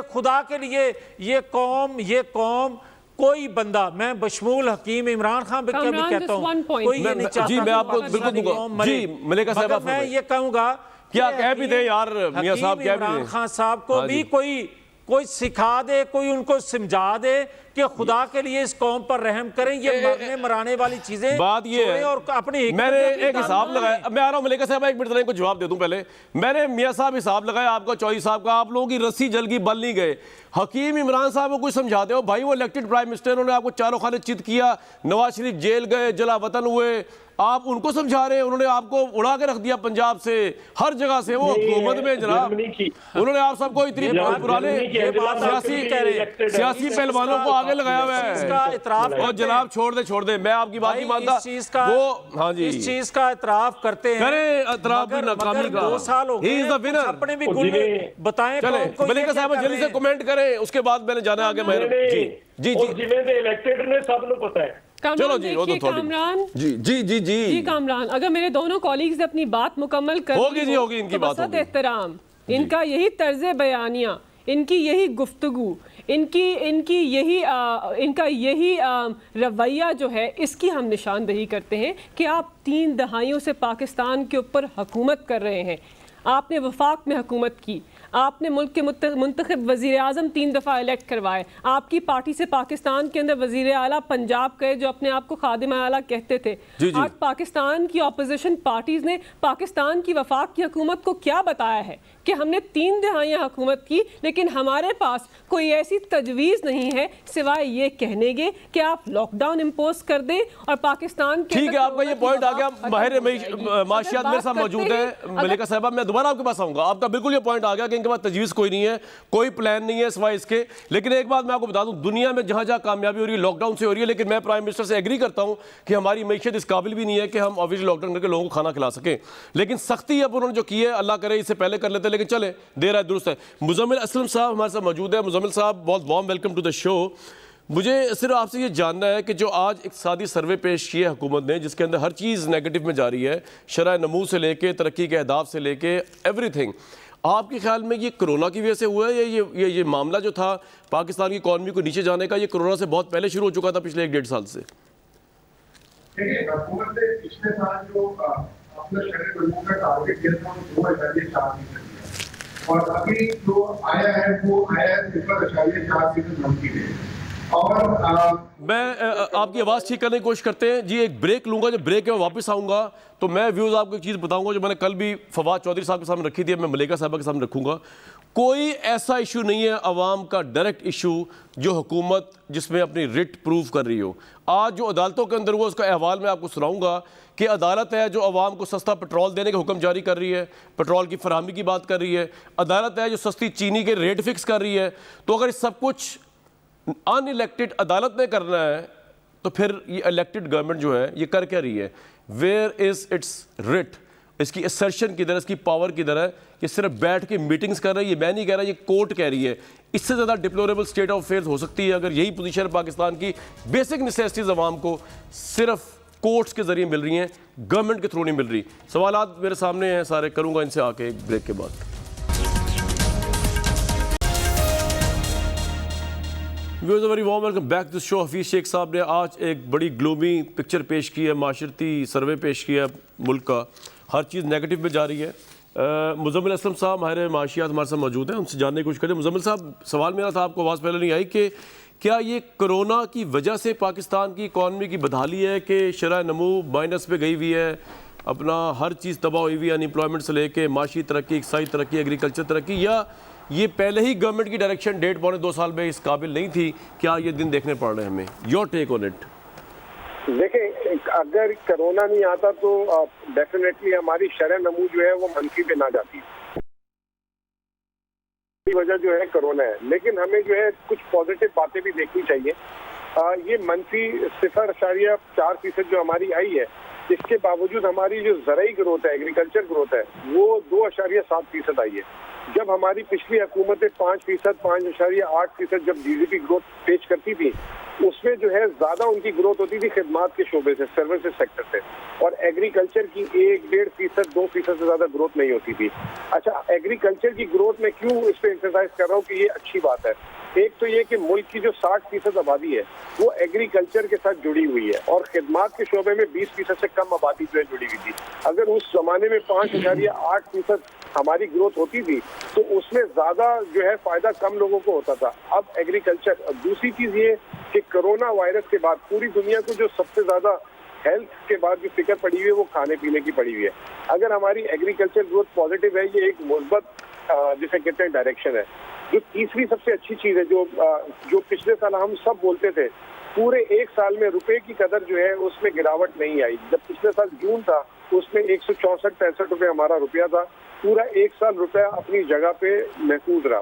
खुदा के लिए ये कौम कोई बंदा, मैं बशमूल हकीम इमरान खान भी कहता हूं, कोई ये नहीं चाहता। जी मैं आपको बिल्कुल दूंगा। जी मलिका साहब, मैं ये कहूंगा क्या कह भी दे यार मियां साहब, क्या भी इमरान खान साहब को भी कोई सिखा दे, कोई उनको समझा दे कि खुदा के लिए इस कौम पर रहम करें। ये मरने मराने वाली चीजें बात ये है, और अपनी मैंने एक हिसाब लगाया, मैं आ रहा हूं मलिका साहब, एक मिनट को जवाब दे दूं पहले। मैंने मियां साहब हिसाब लगाया आपका, चौधरी साहब का, आप लोगों की रस्सी जल की बल नहीं गए। हकीम इमरान साहब को कुछ समझाते हो भाई, वो इलेक्टेड प्राइम मिनिस्टर, उन्होंने आपको चारों खाने चित किया, नवाज शरीफ जेल गए, जला वतन हुए, आप उनको समझा रहे हैं। उन्होंने आपको उड़ा के रख दिया पंजाब से, हर जगह से, वो हुकूमत में जनाब उन्होंने आप सबको इतनी पुराने सियासी पहलवानों को आगे लगाया हुआ है। और जनाब छोड़ दे, मैं आपकी बात नहीं मानता वो। हाँ जी, इस चीज का इतराफ करते हैं, करें इतराफ भी नाकामी का। 2 साल हो गए, अपने भी गुल बताएं। मलिका साहब जल्दी से कमेंट करें, उसके बाद मैंने जाना आगे। जी इलेक्टेड ने सब लोग पता है। चलो जी, वो तो कामरान जी कामरान, अगर मेरे दोनों कॉलीग्स अपनी बात मुकम्मल कर होगी इनकी बात, एहतराम, इनका यही तर्ज बयानिया, इनकी यही गुफ्तगू, इनका यही रवैया जो है, इसकी हम निशानदही करते हैं कि आप 3 दहाइयों से पाकिस्तान के ऊपर हुकूमत कर रहे हैं। आपने वफाक में हुकूमत की, आपने मुल्क के मुंतखब वज़ीर आज़म 3 दफ़ा इलेक्ट करवाए, आपकी पार्टी से पाकिस्तान के अंदर वज़ीर आला पंजाब गए जो अपने आप को खादिम आला कहते थे। आज पाकिस्तान की अपोजिशन पार्टीज़ ने पाकिस्तान की वफाक की हुकूमत को क्या बताया है कि हमने 3 दहाइयाँ हुकूमत की, लेकिन हमारे पास कोई ऐसी तजवीज़ नहीं है सिवाय ये कहने के कि आप लॉकडाउन इम्पोज कर दें और पाकिस्तान के। ठीक है, आपका ये पॉइंट आ गया। माहिर माशियात मेरे साथ मौजूद है मलिका साहबा, मैं दोबारा आपके पास आऊंगा। आपका बिल्कुल ये पॉइंट आ गया कि इनके पास तजवीज़ कोई नहीं है, कोई प्लान नहीं है सिवाय इसके। लेकिन एक बात मैं आपको बता दूं, दुनिया में जहां जहां कामयाबी हो रही है लॉकडाउन से हो रही है, लेकिन मैं प्राइम मिनिस्टर से एग्री करता हूं कि हमारी मैशियत इस काबिल भी नहीं है कि हम ऑब्वियसली लॉकडाउन करके लोगों को खाना खिला सकें। लेकिन सख्ती अब उन्होंने जो की है, अल्लाह करे इससे पहले कर लेते, लेकिन चले देर है दुरुस्त है। मुज़म्मिल असलम साहब हमारे साथ मौजूद है। मुज़म्मिल साहब, बहुत warm welcome to the show. मुझे सिर्फ आपसे ये जानना है कि जो आज इक़्तिसादी सर्वे पेश किया है हुकूमत ने, जिसके अंदर हर चीज़ नेगेटिव में जा रही है, शरह नमू से लेके तरक्की के अहदाफ से लेके एवरीथिंग, आपके ख्याल में ये कोरोना की वजह से हुआ है या ये मामला जो था पाकिस्तान की इकॉनमी को नीचे जाने का, ये कोरोना से बहुत पहले शुरू हो चुका था पिछले 1-1.5 साल से? देखिए, हुकूमत ने पिछले साल जो अपना शरह नमू का टारगेट दिया था वो 2.4% और अभी जो आया है वो आया है 0.4% नमकी में। और मैं आपकी आवाज़ ठीक करने की कोशिश करते हैं जी, एक ब्रेक लूंगा, जब ब्रेक में वापस आऊँगा तो मैं व्यूज़ आपको एक चीज़ बताऊँगा जो मैंने कल भी फवाद चौधरी साहब के सामने रखी थी, मैं मलेका साहबा के सामने रखूँगा। कोई ऐसा इशू नहीं है अवाम का डायरेक्ट इशू जो हुकूमत जिसमें अपनी रिट प्रूव कर रही हो। आज जो अदालतों के अंदर हुआ उसका अहवाल मैं आपको सुनाऊंगा कि अदालत है जो अवाम को सस्ता पेट्रोल देने का हुक्म जारी कर रही है, पेट्रोल की फराहमी की बात कर रही है, अदालत है जो सस्ती चीनी के रेट फिक्स कर रही है। तो अगर सब कुछ अनइलेक्टेड अदालत ने करना है तो फिर ये इलेक्टेड गवर्नमेंट जो है ये कर क्या रही है? Where is its writ? इसकी असर्शन किधर है, इसकी पावर किधर है? ये सिर्फ बैठ के मीटिंग्स कर रही है, मैं नहीं कह रहा, ये कोर्ट कह रही है। इससे ज़्यादा डिप्लोरेबल स्टेट ऑफ अफेयर्स हो सकती है अगर यही पोजीशन पाकिस्तान की बेसिक नेसेसिटीज़ अवाम को सिर्फ कोर्ट्स के ज़रिए मिल रही हैं, गवर्नमेंट के थ्रू नहीं मिल रही। सवालात मेरे सामने हैं सारे, करूँगा इनसे आके एक ब्रेक के बाद। Very warm welcome back to show. Hafeez Sheikh साहब ने आज एक बड़ी ग्लोमी पिक्चर पेश की है, माशरती सर्वे पेश किया है मुल्क का, हर चीज़ नेगेटिव में जा रही है। मुज़म्मिल असलम साहब हमारे माशियात हमारे साथ मौजूद हैं, उनसे जानने की कोशिश करें। मुज़म्मिल साहब, सवाल मेरा था, आपको आवाज़ पहले नहीं आई, कि क्या ये कोरोना की वजह से पाकिस्तान की इकॉनमी की बदहाली है कि शरह नमू माइनस पे गई हुई है, अपना हर चीज़ तबाह हुई हुई है, अनएम्प्लॉयमेंट से लेके माशी तरक्की, इक्साई तरक्की, एग्रीकल्चर तरक्की, या ये पहले ही गवर्नमेंट की डायरेक्शन 1.5-2 साल में इस काबिल नहीं थी? क्या ये दिन देखने पड़ रहे हैं हमें? Your take on it. देखें, अगर कोरोना नहीं आता तो डेफिनेटली हमारी शरह नमू जो है वो मंफी पे ना जाती, वजह जो है कोरोना है। लेकिन हमें जो है कुछ पॉजिटिव बातें भी देखनी चाहिए। ये मंफी 0.4% जो हमारी आई है, इसके बावजूद हमारी जो ज़राई ग्रोथ है, एग्रीकल्चर ग्रोथ है, वो 2.7% आई है। जब हमारी पिछली हुकूमतें 5%, 5.8% जब GDP ग्रोथ पेश करती थी, उसमें जो है ज्यादा उनकी ग्रोथ होती थी खिदमात के शोबे से, सर्विसेज सेक्टर से, और एग्रीकल्चर की 1-1.5%, 2% से ज्यादा ग्रोथ नहीं होती थी। अच्छा, एग्रीकल्चर की ग्रोथ में क्यों इस पे एम्फसाइज कर रहा हूँ कि ये अच्छी बात है? एक तो ये कि मुल्क की जो 60% आबादी है वो एग्रीकल्चर के साथ जुड़ी हुई है, और खिदमात के शोबे में 20% से कम आबादी जो है जुड़ी हुई थी। अगर उस जमाने में 5.8% हमारी ग्रोथ होती थी तो उसमें ज्यादा जो है फायदा कम लोगों को होता था। अब एग्रीकल्चर, दूसरी चीज ये कि कोरोना वायरस के बाद पूरी दुनिया को जो सबसे ज्यादा हेल्थ के बाद जो फिक्र पड़ी हुई है वो खाने पीने की पड़ी हुई है। अगर हमारी एग्रीकल्चर ग्रोथ पॉजिटिव है, ये एक मुस्बत जिसे कहते हैं डायरेक्शन है। जो तीसरी सबसे अच्छी चीज है, जो पिछले साल हम सब बोलते थे, पूरे एक साल में रुपए की कदर जो है उसमें गिरावट नहीं आई। जब पिछले साल जून था उसमें 164-65 रुपए हमारा रुपया था, पूरा एक साल रुपया अपनी जगह पे महफूज रहा।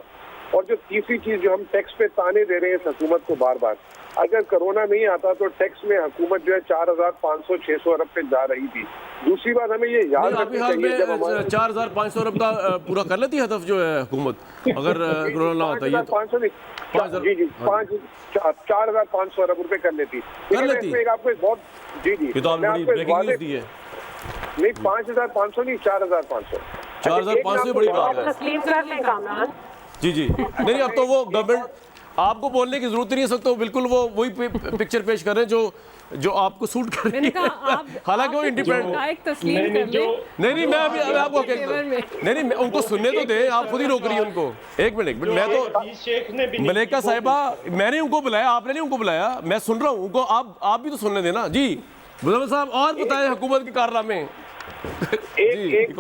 और जो तीसरी चीज जो हम टैक्स पे ताने दे रहे हैं इस हुकूमत को बार बार, अगर कोरोना नहीं आता तो टैक्स में हुकूमत जो है 4,500-600 अरब पे जा रही थी। दूसरी बात हमें ये याद रखनी चाहिए, जब हमारा 4,500 अरब का पूरा कर लेती हदफ जो है हुकूमत, अगर कोरोना ना होता? 4,500 नहीं, जी 4,500 अरब रुपए कर लेती। आपको एक बहुत जी ये तो आपने बड़ी ब्रेकिंग न्यूज़ दी है। नहीं, 5,500 नहीं, 4,500। 4,500 बड़ी बात है। जी जी, नहीं, अब तो वो गवर्नमेंट आपको बोलने की जरूरत नहीं है, सकता बिल्कुल वो वही पिक्चर पेश कर रहे हैं जो आपको सूट कर रही है। हालांकि वो इंडिपेंडेंट नहीं, मैं अभी आपको नहीं, उनको सुनने तो दे, आप खुद ही रोक रही है उनको। एक मिनट, मैं तो मलेका साहिबा, मैंने उनको बुलाया, आपने नहीं उनको बुलाया, मैं सुन रहा हूँ उनको, आप भी तो सुनने देना। जी मुज़म्मिल साहब, और बताएं हुकूमत के कारनामे। एक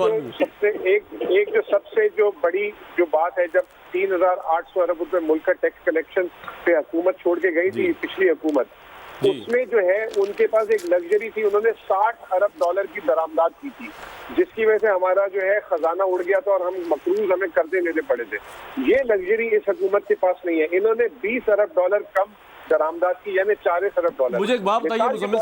जो सबसे बड़ी जो बात है, जब 3,800 अरब रुपए मुल्क का टैक्स कलेक्शन पे हुकूमत छोड़ के गई थी पिछली हुकूमत, उसमें जो है उनके पास एक लग्जरी थी, उन्होंने $60 अरब की दरामदाद की थी, जिसकी वजह से हमारा जो है खजाना उड़ गया था और हम मकरूज हमें कर्जे लेने पड़े थे। ये लग्जरी इस हुकूमत के पास नहीं है। इन्होंने $20 अरब कम दरामदाद की, यानी $4 अरब। मुझे एक बात बताइए मुजम्मिल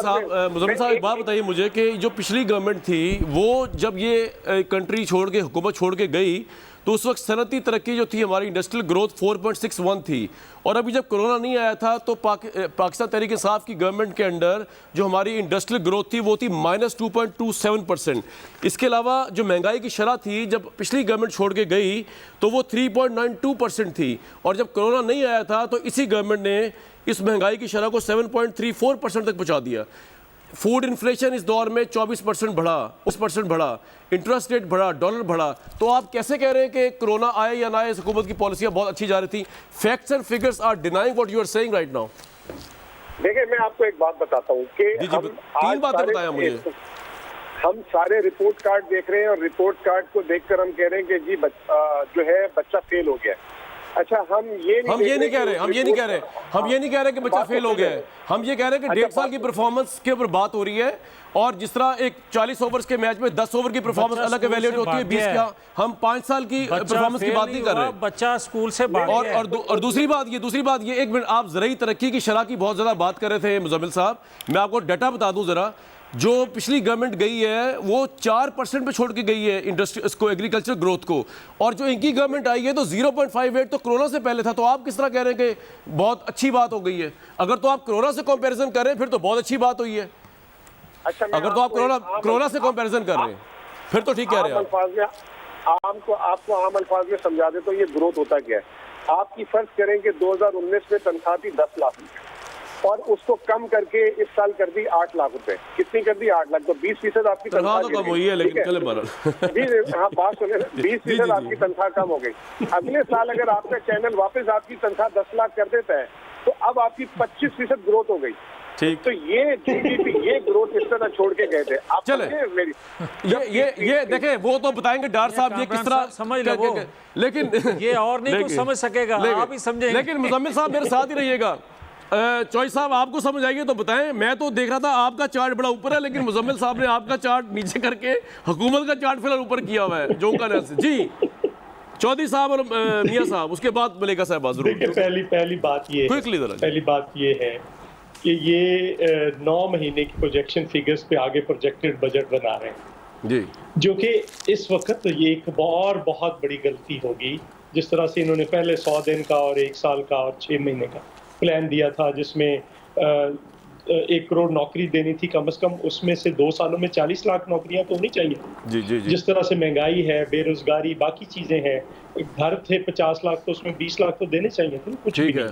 साहब एक बात बताइए मुझे कि जो पिछली गवर्नमेंट थी वो जब ये कंट्री छोड़ के, हुकूमत छोड़ के गई, तो उस वक्त सनती तरक्की जो थी, हमारी इंडस्ट्रियल ग्रोथ 4.61 थी, और अभी जब कोरोना नहीं आया था तो पाकिस्तान तहरीक इंसाफ की गवर्नमेंट के अंडर जो हमारी इंडस्ट्रियल ग्रोथ थी वो थी -2.27%। इसके अलावा जो महंगाई की शरह थी जब पिछली गवर्नमेंट छोड़ के गई तो वो 3.92% थी, और जब कोरोना नहीं आया था तो इसी गवर्नमेंट ने इस महंगाई की शरह को 7.34% तक पहुँचा दिया। फूड इन्फ्लेशन इस दौर में 24% बढ़ा, 20% बढ़ा, इंटरेस्ट रेट बढ़ा, डॉलर बढ़ा। तो आप कैसे कह रहे हैं कि कोरोना आए या ना आए, इस हुकूमत की पॉलिसियां बहुत अच्छी जा रही थी? Facts and figures are denying what you are saying right now. देखिए, मैं आपको एक बात बताता हूँ कि तीन बातें बताया मुझे। हम सारे रिपोर्ट कार्ड देख रहे हैं और रिपोर्ट कार्ड को देखकर हम कह रहे हैं कि जी जो है बच्चा फेल हो गया। अच्छा, हम ये नहीं कह रहे कि बच्चा फेल हो गया है। हम ये कह रहे हैं कि 1.5 साल की परफॉर्मेंस के ऊपर बात हो रही है, और जिस तरह एक 40 ओवर्स के मैच में 10 ओवर की परफॉर्मेंस अलग एवेल्यूएट होती है 20 का, हम 5 साल की परफॉर्मेंस की बात नहीं कर रहे। बच्चा स्कूल से और दूसरी बात ये, एक मिनट, आप ज़राई तरक्की की शरह की बहुत ज़्यादा बात कर रहे थे मुजम्मिल साहब। मैं आपको डाटा बता दूं ज़रा, जो पिछली गवर्नमेंट गई है वो 4% पे छोड़ के गई है इंडस्ट्री इसको, एग्रीकल्चर ग्रोथ को, और जो इनकी गवर्नमेंट आई है तो 0.58 तो कोरोना से पहले था। तो आप किस तरह कह रहे हैं कि बहुत अच्छी बात हो गई है? अगर तो आप कोरोना से कंपैरिजन कर रहे हैं फिर तो बहुत अच्छी बात हुई है। अच्छा, अगर तो आप कोरोना से कंपैरिजन कर रहे हैं फिर तो ठीक कह रहे हैं। आपको आम अल्फाज में समझा दे तो ये ग्रोथ होता क्या है। आपकी फर्ज करें कि 2019 में तनख्वाह थी 10 लाख रुपए, और उसको कम करके इस साल कर दी 8 लाख रुपए। कितनी कर दी? 8 लाख। तो 20% आपकी तनख्वाह कम हुई है, लेकिन चले हाँ, बात सुने, 20% आपकी तनख्वाह कम हो गई। अगले साल अगर आपका चैनल वापस आपकी तनख्वाह 10 लाख कर देता है तो अब आपकी 25% ग्रोथ हो गई। ठीक। तो ये जीडीपी, ये ग्रोथ इस तरह छोड़ के गए थे। आप चले मेरी ये देखें, वो तो बताएंगे डार साहब ये किस तरह समझ लो, लेकिन ये और नहीं कुछ समझ सकेगा, आप ही समझेंगे। लेकिन मुजम्मिल साहब मेरे साथ ही रहिएगा। चॉइस साहब, आपको समझ आएगी तो बताएं। मैं तो देख रहा था आपका चार्ट बड़ा ऊपर है, लेकिन मुजम्मिल साहब ने आपका चार्ट नीचे करके हुकूमत का चार्ट फिलहाल ऊपर किया हुआ है। जो का जी चौधरी साहब और मियां साहब, उसके बाद मलिका साहब जरूर। पहली बात ये है कि ये 9 महीने की प्रोजेक्शन फिगर्स पे आगे प्रोजेक्टेड बजट बना रहे हैं जी, जो कि इस वक्त ये एक बहुत बड़ी गलती होगी। जिस तरह से इन्होंने पहले 100 दिन का और 1 साल का और 6 महीने का प्लान दिया था, जिसमें 1 करोड़ नौकरी देनी थी कम से कम, उसमें से 2 सालों में 40 लाख नौकरियां तो होनी चाहिए। जी जी जी। जिस तरह से महंगाई है, बेरोजगारी, बाकी चीजें हैं, घर थे 50 लाख तो उसमें 20 लाख तो देने चाहिए थे, कुछ ठीक है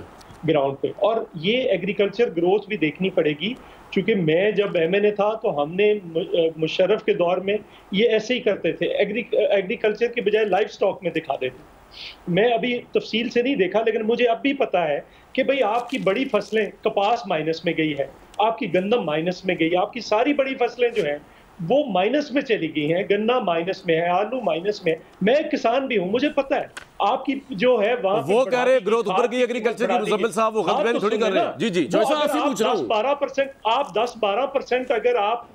ग्राउंड पे। और ये एग्रीकल्चर ग्रोथ भी देखनी पड़ेगी, क्योंकि मैं जब एमएनए था तो हमने मुशर्रफ के दौर में ये ऐसे ही करते थे, एग्रीकल्चर के बजाय लाइफ स्टॉक में दिखा देते। मैं अभी तफसील से नहीं देखा, लेकिन मुझे अब भी पता है कि भाई आपकी बड़ी फसलें, कपास माइनस में गई है, आपकी गंदम माइनस में गई, आपकी सारी बड़ी फसलें जो हैं वो माइनस में चली गई हैं, गन्ना माइनस में है, आलू माइनस में। मैं किसान भी हूं, मुझे पता है आपकी जो है वहां वो कह रहे ग्रोथ ऊपर की एग्रीकल्चर की, मुजम्मिल साहब वो गलत थोड़ी कर रहे हैं। जी जी, जो ऐसा आप पूछ रहा हूं, 10-12% अगर आप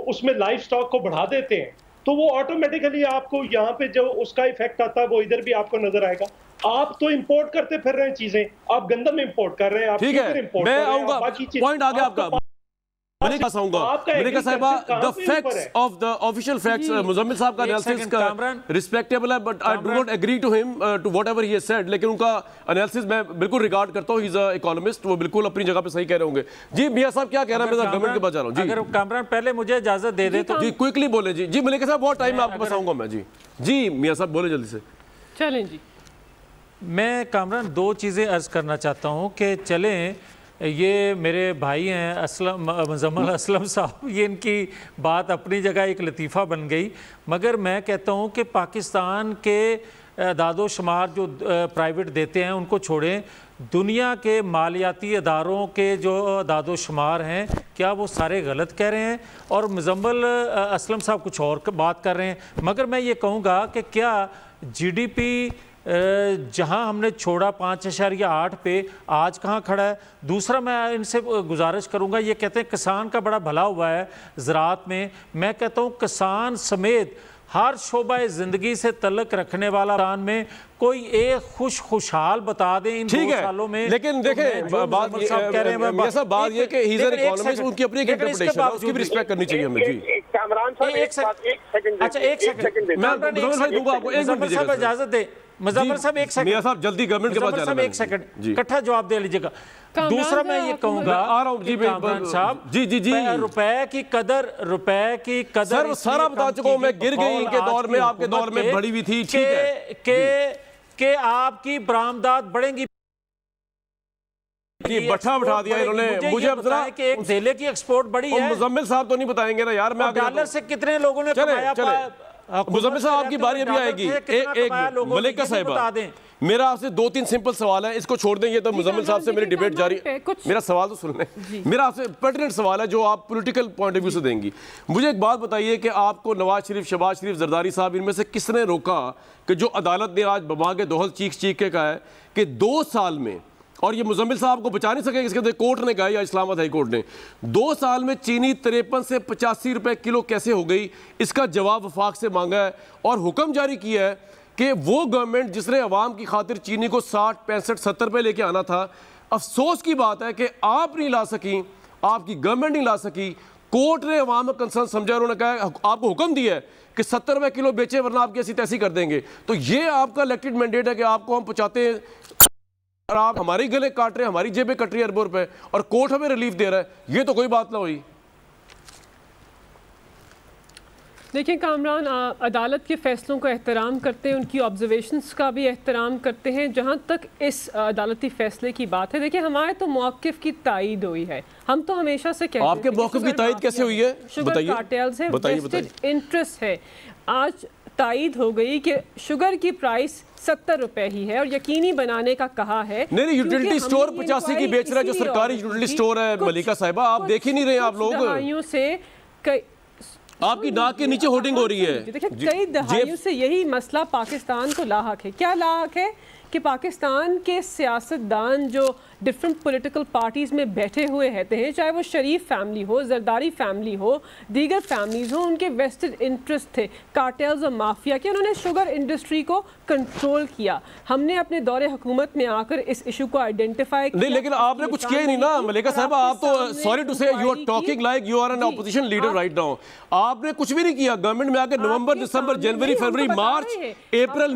उसमें लाइफ स्टॉक को बढ़ा देते हैं तो वो ऑटोमेटिकली आपको यहाँ पे जो उसका इफेक्ट आता है वो इधर भी आपको नजर आएगा। आप तो इंपोर्ट करते फिर रहे हैं चीजें, आप गंदम इंपोर्ट कर रहे हैं, आप ठीक है, मैं आऊंगा, पॉइंट आ गया आपका। मलिका साहिबा, the facts of the official facts, Muzammil साहब का एनालिसिस का रिस्पेक्टेबल है, but I do not agree to him to whatever he has said, लेकिन उनका एनालिसिस मैं बिल्कुल रिगार्ड करता हूं। ही इज अ इकोनॉमिस्ट, वो बिल्कुल अपनी जगह पे सही कह रहे होंगे। जी मियां साहब क्या कह रहे हैं? मैं गवर्नमेंट के पास जा रहा हूं जी। अगर कामरान पहले मुझे इजाजत दे दे तो जी क्विकली बोले। जी जी मलिका साहब, बहुत टाइम है आपके पास, आऊंगा मैं। जी जी मियां साहब बोले जल्दी से। चलें जी। मैं कामरान 2 चीज़ें अर्ज़ करना चाहता हूं कि चलें, ये मेरे भाई हैं मुजम्मिल असलम साहब, ये इनकी बात अपनी जगह एक लतीफ़ा बन गई, मगर मैं कहता हूं कि पाकिस्तान के दादो शुमार जो प्राइवेट देते हैं उनको छोड़ें, दुनिया के मालियाती अदारों के जो दादो शुमार हैं क्या वो सारे गलत कह रहे हैं? और मुजम्मिल असलम साहब कुछ और बात कर रहे हैं। मगर मैं ये कहूँगा कि क्या जीडीपी जहां हमने छोड़ा 5.8 पे, आज कहां खड़ा है? दूसरा, मैं इनसे गुजारिश करूंगा, ये कहते हैं किसान का बड़ा भला हुआ है ज़राअत में, मैं कहता हूं किसान समेत हर शोबा ज़िंदगी से तल्लक रखने वाला पाकिस्तान में कोई एक खुशहाल बता दें इन 2 सालों में। लेकिन देखें बात ये है कि ही इज एन इकोनॉमिस्ट, उनकी अपनी इंटरप्रिटेशन है, उसकी भी रिस्पेक्ट करनी चाहिए हमें। जी कामरान साहब एक सेकंड, अच्छा एक सेकंड मैं दूंगा आपको, एक मिनट दीजिएगा इजाजत दे। मुजम्मिल साहब एक सेकंड, मियां साहब जल्दी गवर्नमेंट के पास जाना है, एक सेकंड इकट्ठा जवाब दे लीजिएगा। दूसरा मैं ये कहूंगा, आ रहा हूं जी साहब, जी रुपए की कदर सर सारा बता चुका हूं मैं, गिर गई इनके दौर में, आपके दौर में बढ़ी हुई थी, ठीक है कि आपकी बरामदात बढ़ेंगी। बट्ठा बिठा दिया इन्होंने मुझे, अब जरा कि एक ज़ेले की एक्सपोर्ट बढ़ी है। मुजम्मिल साहब तो नहीं बताएंगे ना यार, मैं डॉलर से कितने लोगों ने कमाया। मुजम्मिल साहब आपकी बारी अभी आएगी। एक मलिका साहिबा, मेरा आपसे 2-3 सिंपल सवाल है, इसको छोड़ दें, ये तो मुजम्मिल साहब से मेरी डिबेट जारी। मेरा सवाल तो सुन लें, मेरा आपसे पर्टिनेंट सवाल है जो आप पॉलिटिकल पॉइंट ऑफ व्यू से देंगी। मुझे एक बात बताइए कि आपको नवाज शरीफ, शहबाज शरीफ, जरदारी साहब, इनमें से किसने रोका कि जो अदालत ने आज बमा के दोहल चीख के कहा है कि 2 साल में, और ये मुजम्मिल साहब को बचा नहीं सकेंगे, इसके कोर्ट ने कहा या इस्लामाबाद हाई कोर्ट ने, 2 साल में चीनी 53 से 85 रुपए किलो कैसे हो गई, इसका जवाब वफाक से मांगा है और हुक्म जारी किया है कि वो गवर्नमेंट जिसने अवाम की खातिर चीनी को 60, 65, 70 रुपए लेके आना था, अफसोस की बात है कि आप नहीं ला सकी, आपकी गवर्नमेंट नहीं ला सकी, कोर्ट ने अवाम का कंसर्न समझा, उन्होंने कहा आपको हुक्म दिया है कि 70 रुपए किलो बेचे वरना आपकी ऐसी तैसी कर देंगे। तो ये आपका इलेक्टेड मैंडेट है कि आपको हम पहुंचाते हैं और आप हमारी गले काट रहे हैं, हमारी जेबें कट रही है अरबों रुपए, और कोर्ट हमें रिलीफ दे रहा है, ये तो कोई बात ना हुई। देखिए कामरान, अदालत के फैसलों का एहतराम करते हैं, उनकी ऑब्जर्वेशंस का भी एहतराम करते हैं। जहाँ तक इस अदालती फैसले की बात है, देखिए हमारे तो मौक़िफ़ की तायीद हुई है, हम तो हमेशा से कहते हैं। आपके मौक़िफ़ की तायीद कैसे हुई है? शुगर कार्टेल्स है, वेस्टेड इंटरेस्ट है। आज तायीद हो गई कि शुगर की प्राइस 70 रुपए ही है और यकीनी बनाने का कहा है। नहीं, यूटिलिटी स्टोर 85 की बेच रहा है, जो सरकारी यूटिलिटी स्टोर है। मलिका साहिबा, आप देख ही नहीं रहे आप लोग, से आपकी नाक के नीचे होर्डिंग हो रही है। देखिए कई दहाइयों से यही मसला पाकिस्तान को लाहक है। क्या लाहक है कि पाकिस्तान के सियासतदान जो डिफरेंट पॉलिटिकल पार्टीज़ में बैठे हुए रहते हैं, चाहे वो शरीफ फैमिली हो, जरदारी फैमिली हो, दीगर फैमिलीज़ हो, उनके वेस्टेड इंटरेस्ट थे कार्टेल्स और माफिया के। उन्होंने शुगर इंडस्ट्री को कंट्रोल किया। हमने अपने दौरे हुकूमत में आकर इस इशू को आइडेंटिफाई किया। नहीं, लेकिन आपने कुछ किया ही नहीं ना मलिका साहिबा, आप तो sorry to say you are talking like you are an opposition leader right now. आपने कुछ भी नहीं किया। गवर्नमेंट में आकर नवंबर, दिसंबर, जनवरी, फरवरी, मार्च, अप्रैल,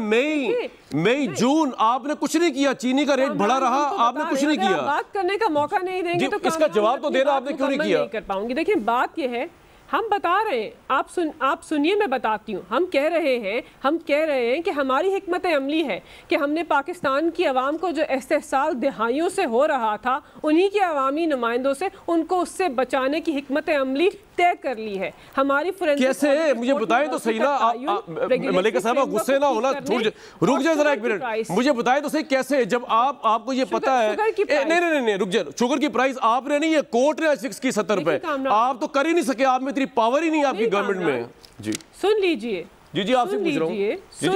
मई, जून, आपने कुछ नहीं किया। चीनी का रेट बढ़ा रहा, आपने कुछ नहीं किया। बात करने का मौका नहीं देंगे तो इसका जवाब तो देना आपने क्यों नहीं किया? नहीं कर पाऊंगी। देखिए बात यह है, हम बता रहे हैं, आप सुनिए, मैं बताती हूँ। हम कह रहे हैं कि हमारी हिकमत अमली है कि हमने पाकिस्तान की आवाम को जो एहसास दहाइयों से हो रहा था, उन्हीं के अवामी नुमाइंदों से उनको उससे बचाने की हिकमत अमली तय कर ली है। हमारी कैसे, मुझे बताएं तो सही ना। मलिका साहब गुस्से ना होना, रुक जाए जरा एक मिनट, मुझे बताएं तो सही कैसे, जब आपको ये पता है। नहीं, रुक जाए। शुगर की प्राइस आपने नहीं है, कोर्ट ने फिक्स की 70 रुपए, आप तो कर ही नहीं सके, आप में इतनी पावर ही नहीं है आपकी गवर्नमेंट में। जी सुन लीजिए, जी आपसे पूछ रहा हूँ।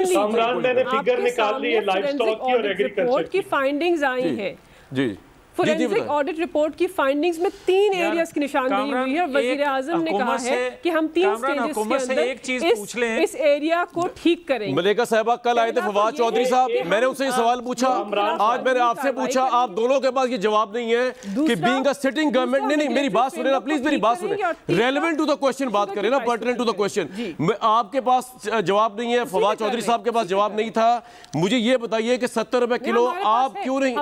कामरान, मैंने फिगर निकाल ली है लाइव स्टॉक की और एग्रीकल्चर की फाइंडिंग्स आई है। जी फोरेंसिक ऑडिट रिपोर्ट की फाइंडिंग्स में 3 एरियाज की निशानदेही हुई है। वजीर आजम ने कहा है कि हम 3 स्टेजेस के अंदर इस एरिया को ठीक करेंगे। मलिका साहिबा कल आए थे फवाद चौधरी साहब, मैंने उनसे ये सवाल पूछा, आज मैंने आपसे पूछा, आप दोनों के पास ये जवाब नहीं है कि बीइंग अ सिटिंग गवर्नमेंट। नहीं, मेरी बात सुने ना प्लीज, मेरी बात सुने, रेलेवेंट टू द क्वेश्चन बात करें ना, पर्टिनेंट टू द क्वेश्चन। आपके पास जवाब नहीं है, फवाद चौधरी साहब के पास जवाब नहीं था। मुझे ये बताइए कि 70 रुपए किलो आप क्यों नहीं,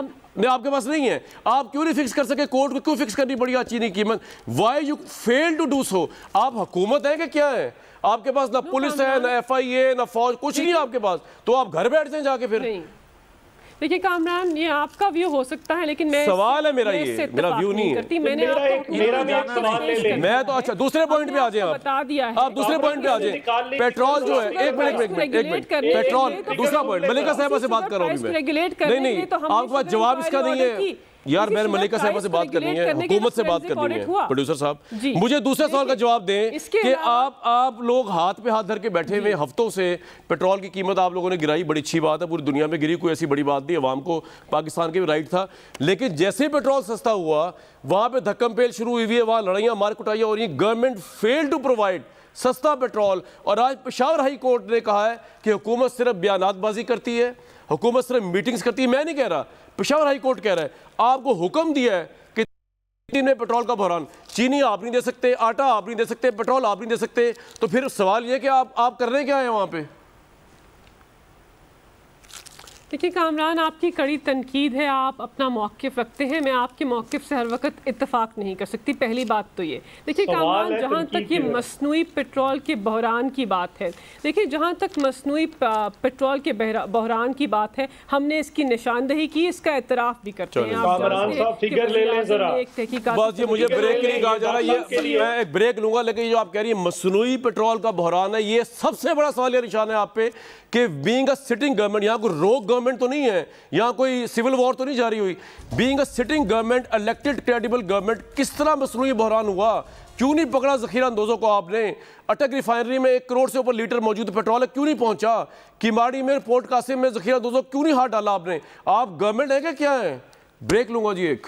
आपके पास नहीं है, आप क्यों नहीं फिक्स कर सके? कोर्ट को क्यों फिक्स करनी पड़ी आज चीनी कीमत? Why you fail to do so? आप हुकूमत है कि क्या है? आपके पास ना पुलिस है, ना FIA, ना फौज, कुछ नहीं है आपके पास, तो आप घर बैठ जाएं जाके फिर। देखिए कामरान, ये आपका व्यू हो सकता है, लेकिन मैं सवाल है मेरा, ये मेरा व्यू नहीं है। मैं तो अच्छा दूसरे पॉइंट पे आ जाए, बता दिया है। आप दूसरे पॉइंट पे आ जाए। पेट्रोल जो है, एक मिनट, पेट्रोल दूसरा पॉइंट, मलिका साहिबा से बात कर रहा हूँ मैं। नहीं, आपके पास जवाब इसका नहीं है यार। मैंने मलिका साहिबा से बात करनी है, हुकूमत से बात करनी है। प्रोड्यूसर साहब, मुझे दूसरे सवाल का जवाब दें कि आप लोग हाथ पे हाथ धर के बैठे हुए हफ्तों से पेट्रोल की कीमत आप लोगों ने गिराई, बड़ी अच्छी बात है, पूरी दुनिया में गिरी, कोई ऐसी बड़ी बात नहीं, अवाम को पाकिस्तान के भी राइट था। लेकिन जैसे पेट्रोल सस्ता हुआ, वहां पे धक्कम पेल शुरू हुई है, वहां लड़ाइयां मार कुटाइयां हो रही हैं। गवर्नमेंट फेल टू प्रोवाइड सस्ता पेट्रोल। और आज पेशावर हाई कोर्ट ने कहा है कि हुकूमत सिर्फ बयानातबाजी करती है, हुकूमत सिर्फ मीटिंग्स करती है। मैं नहीं कह रहा, पेशावर हाई कोर्ट कह रहा है। आपको हुक्म दिया है कि में पेट्रोल का बहरान, चीनी आप नहीं दे सकते, आटा आप नहीं दे सकते, पेट्रोल आप नहीं दे सकते, तो फिर सवाल ये कि आप कर रहे क्या है वहाँ पे? देखिए कामरान, आपकी कड़ी तनकीद है, आप अपना मौक़िफ़ रखते हैं, मैं आपके मौक़िफ़ से हर वक्त इत्तेफाक नहीं कर सकती, पहली बात तो ये। देखिए कामरान, जहाँ तक ये मसनूई पेट्रोल के बहरान की बात है, देखिए जहाँ तक मसनूई पेट्रोल के बहरान की बात है, हमने इसकी निशानदही की, इसका एतराफ़ भी करते हैं। कामरान साहब फिगर ले लें ज़रा। बस ये मुझे ब्रेक नहीं कहा जा रहा, ये मैं एक ब्रेक लूंगा, लेकिन जो आप कह रही है मसनूई पेट्रोल का बहरान है, ये सबसे बड़ा सवालिया निशान है आप पे कि बीइंग अ सिटिंग गवर्नमेंट, यहाँ कोई रोग गवर्नमेंट तो नहीं है, यहाँ कोई सिविल वॉर तो नहीं जारी हुई। Being a sitting government, elected credible government, किस तरह मसनूई बहरान हुआ? क्यों नहीं पकड़ा जखीरा अंदोजों को आपने? अटक रिफाइनरी में 1 करोड़ से ऊपर लीटर मौजूद पेट्रोल है, क्यों नहीं पहुंचा? किमाड़ी में, पोर्ट कासिम में जखीरा अंदोजों क्यों नहीं हाथ डाला आपने? आप गवर्नमेंट है क्या है? ब्रेक लूंगा जी एक।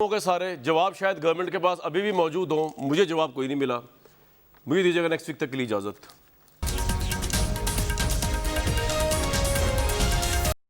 के सारे जवाब शायद गवर्नमेंट के पास अभी भी मौजूद हों, मुझे जवाब कोई नहीं मिला। मुझे दीजिएगा नेक्स्ट वीक तक के लिए इजाज़त।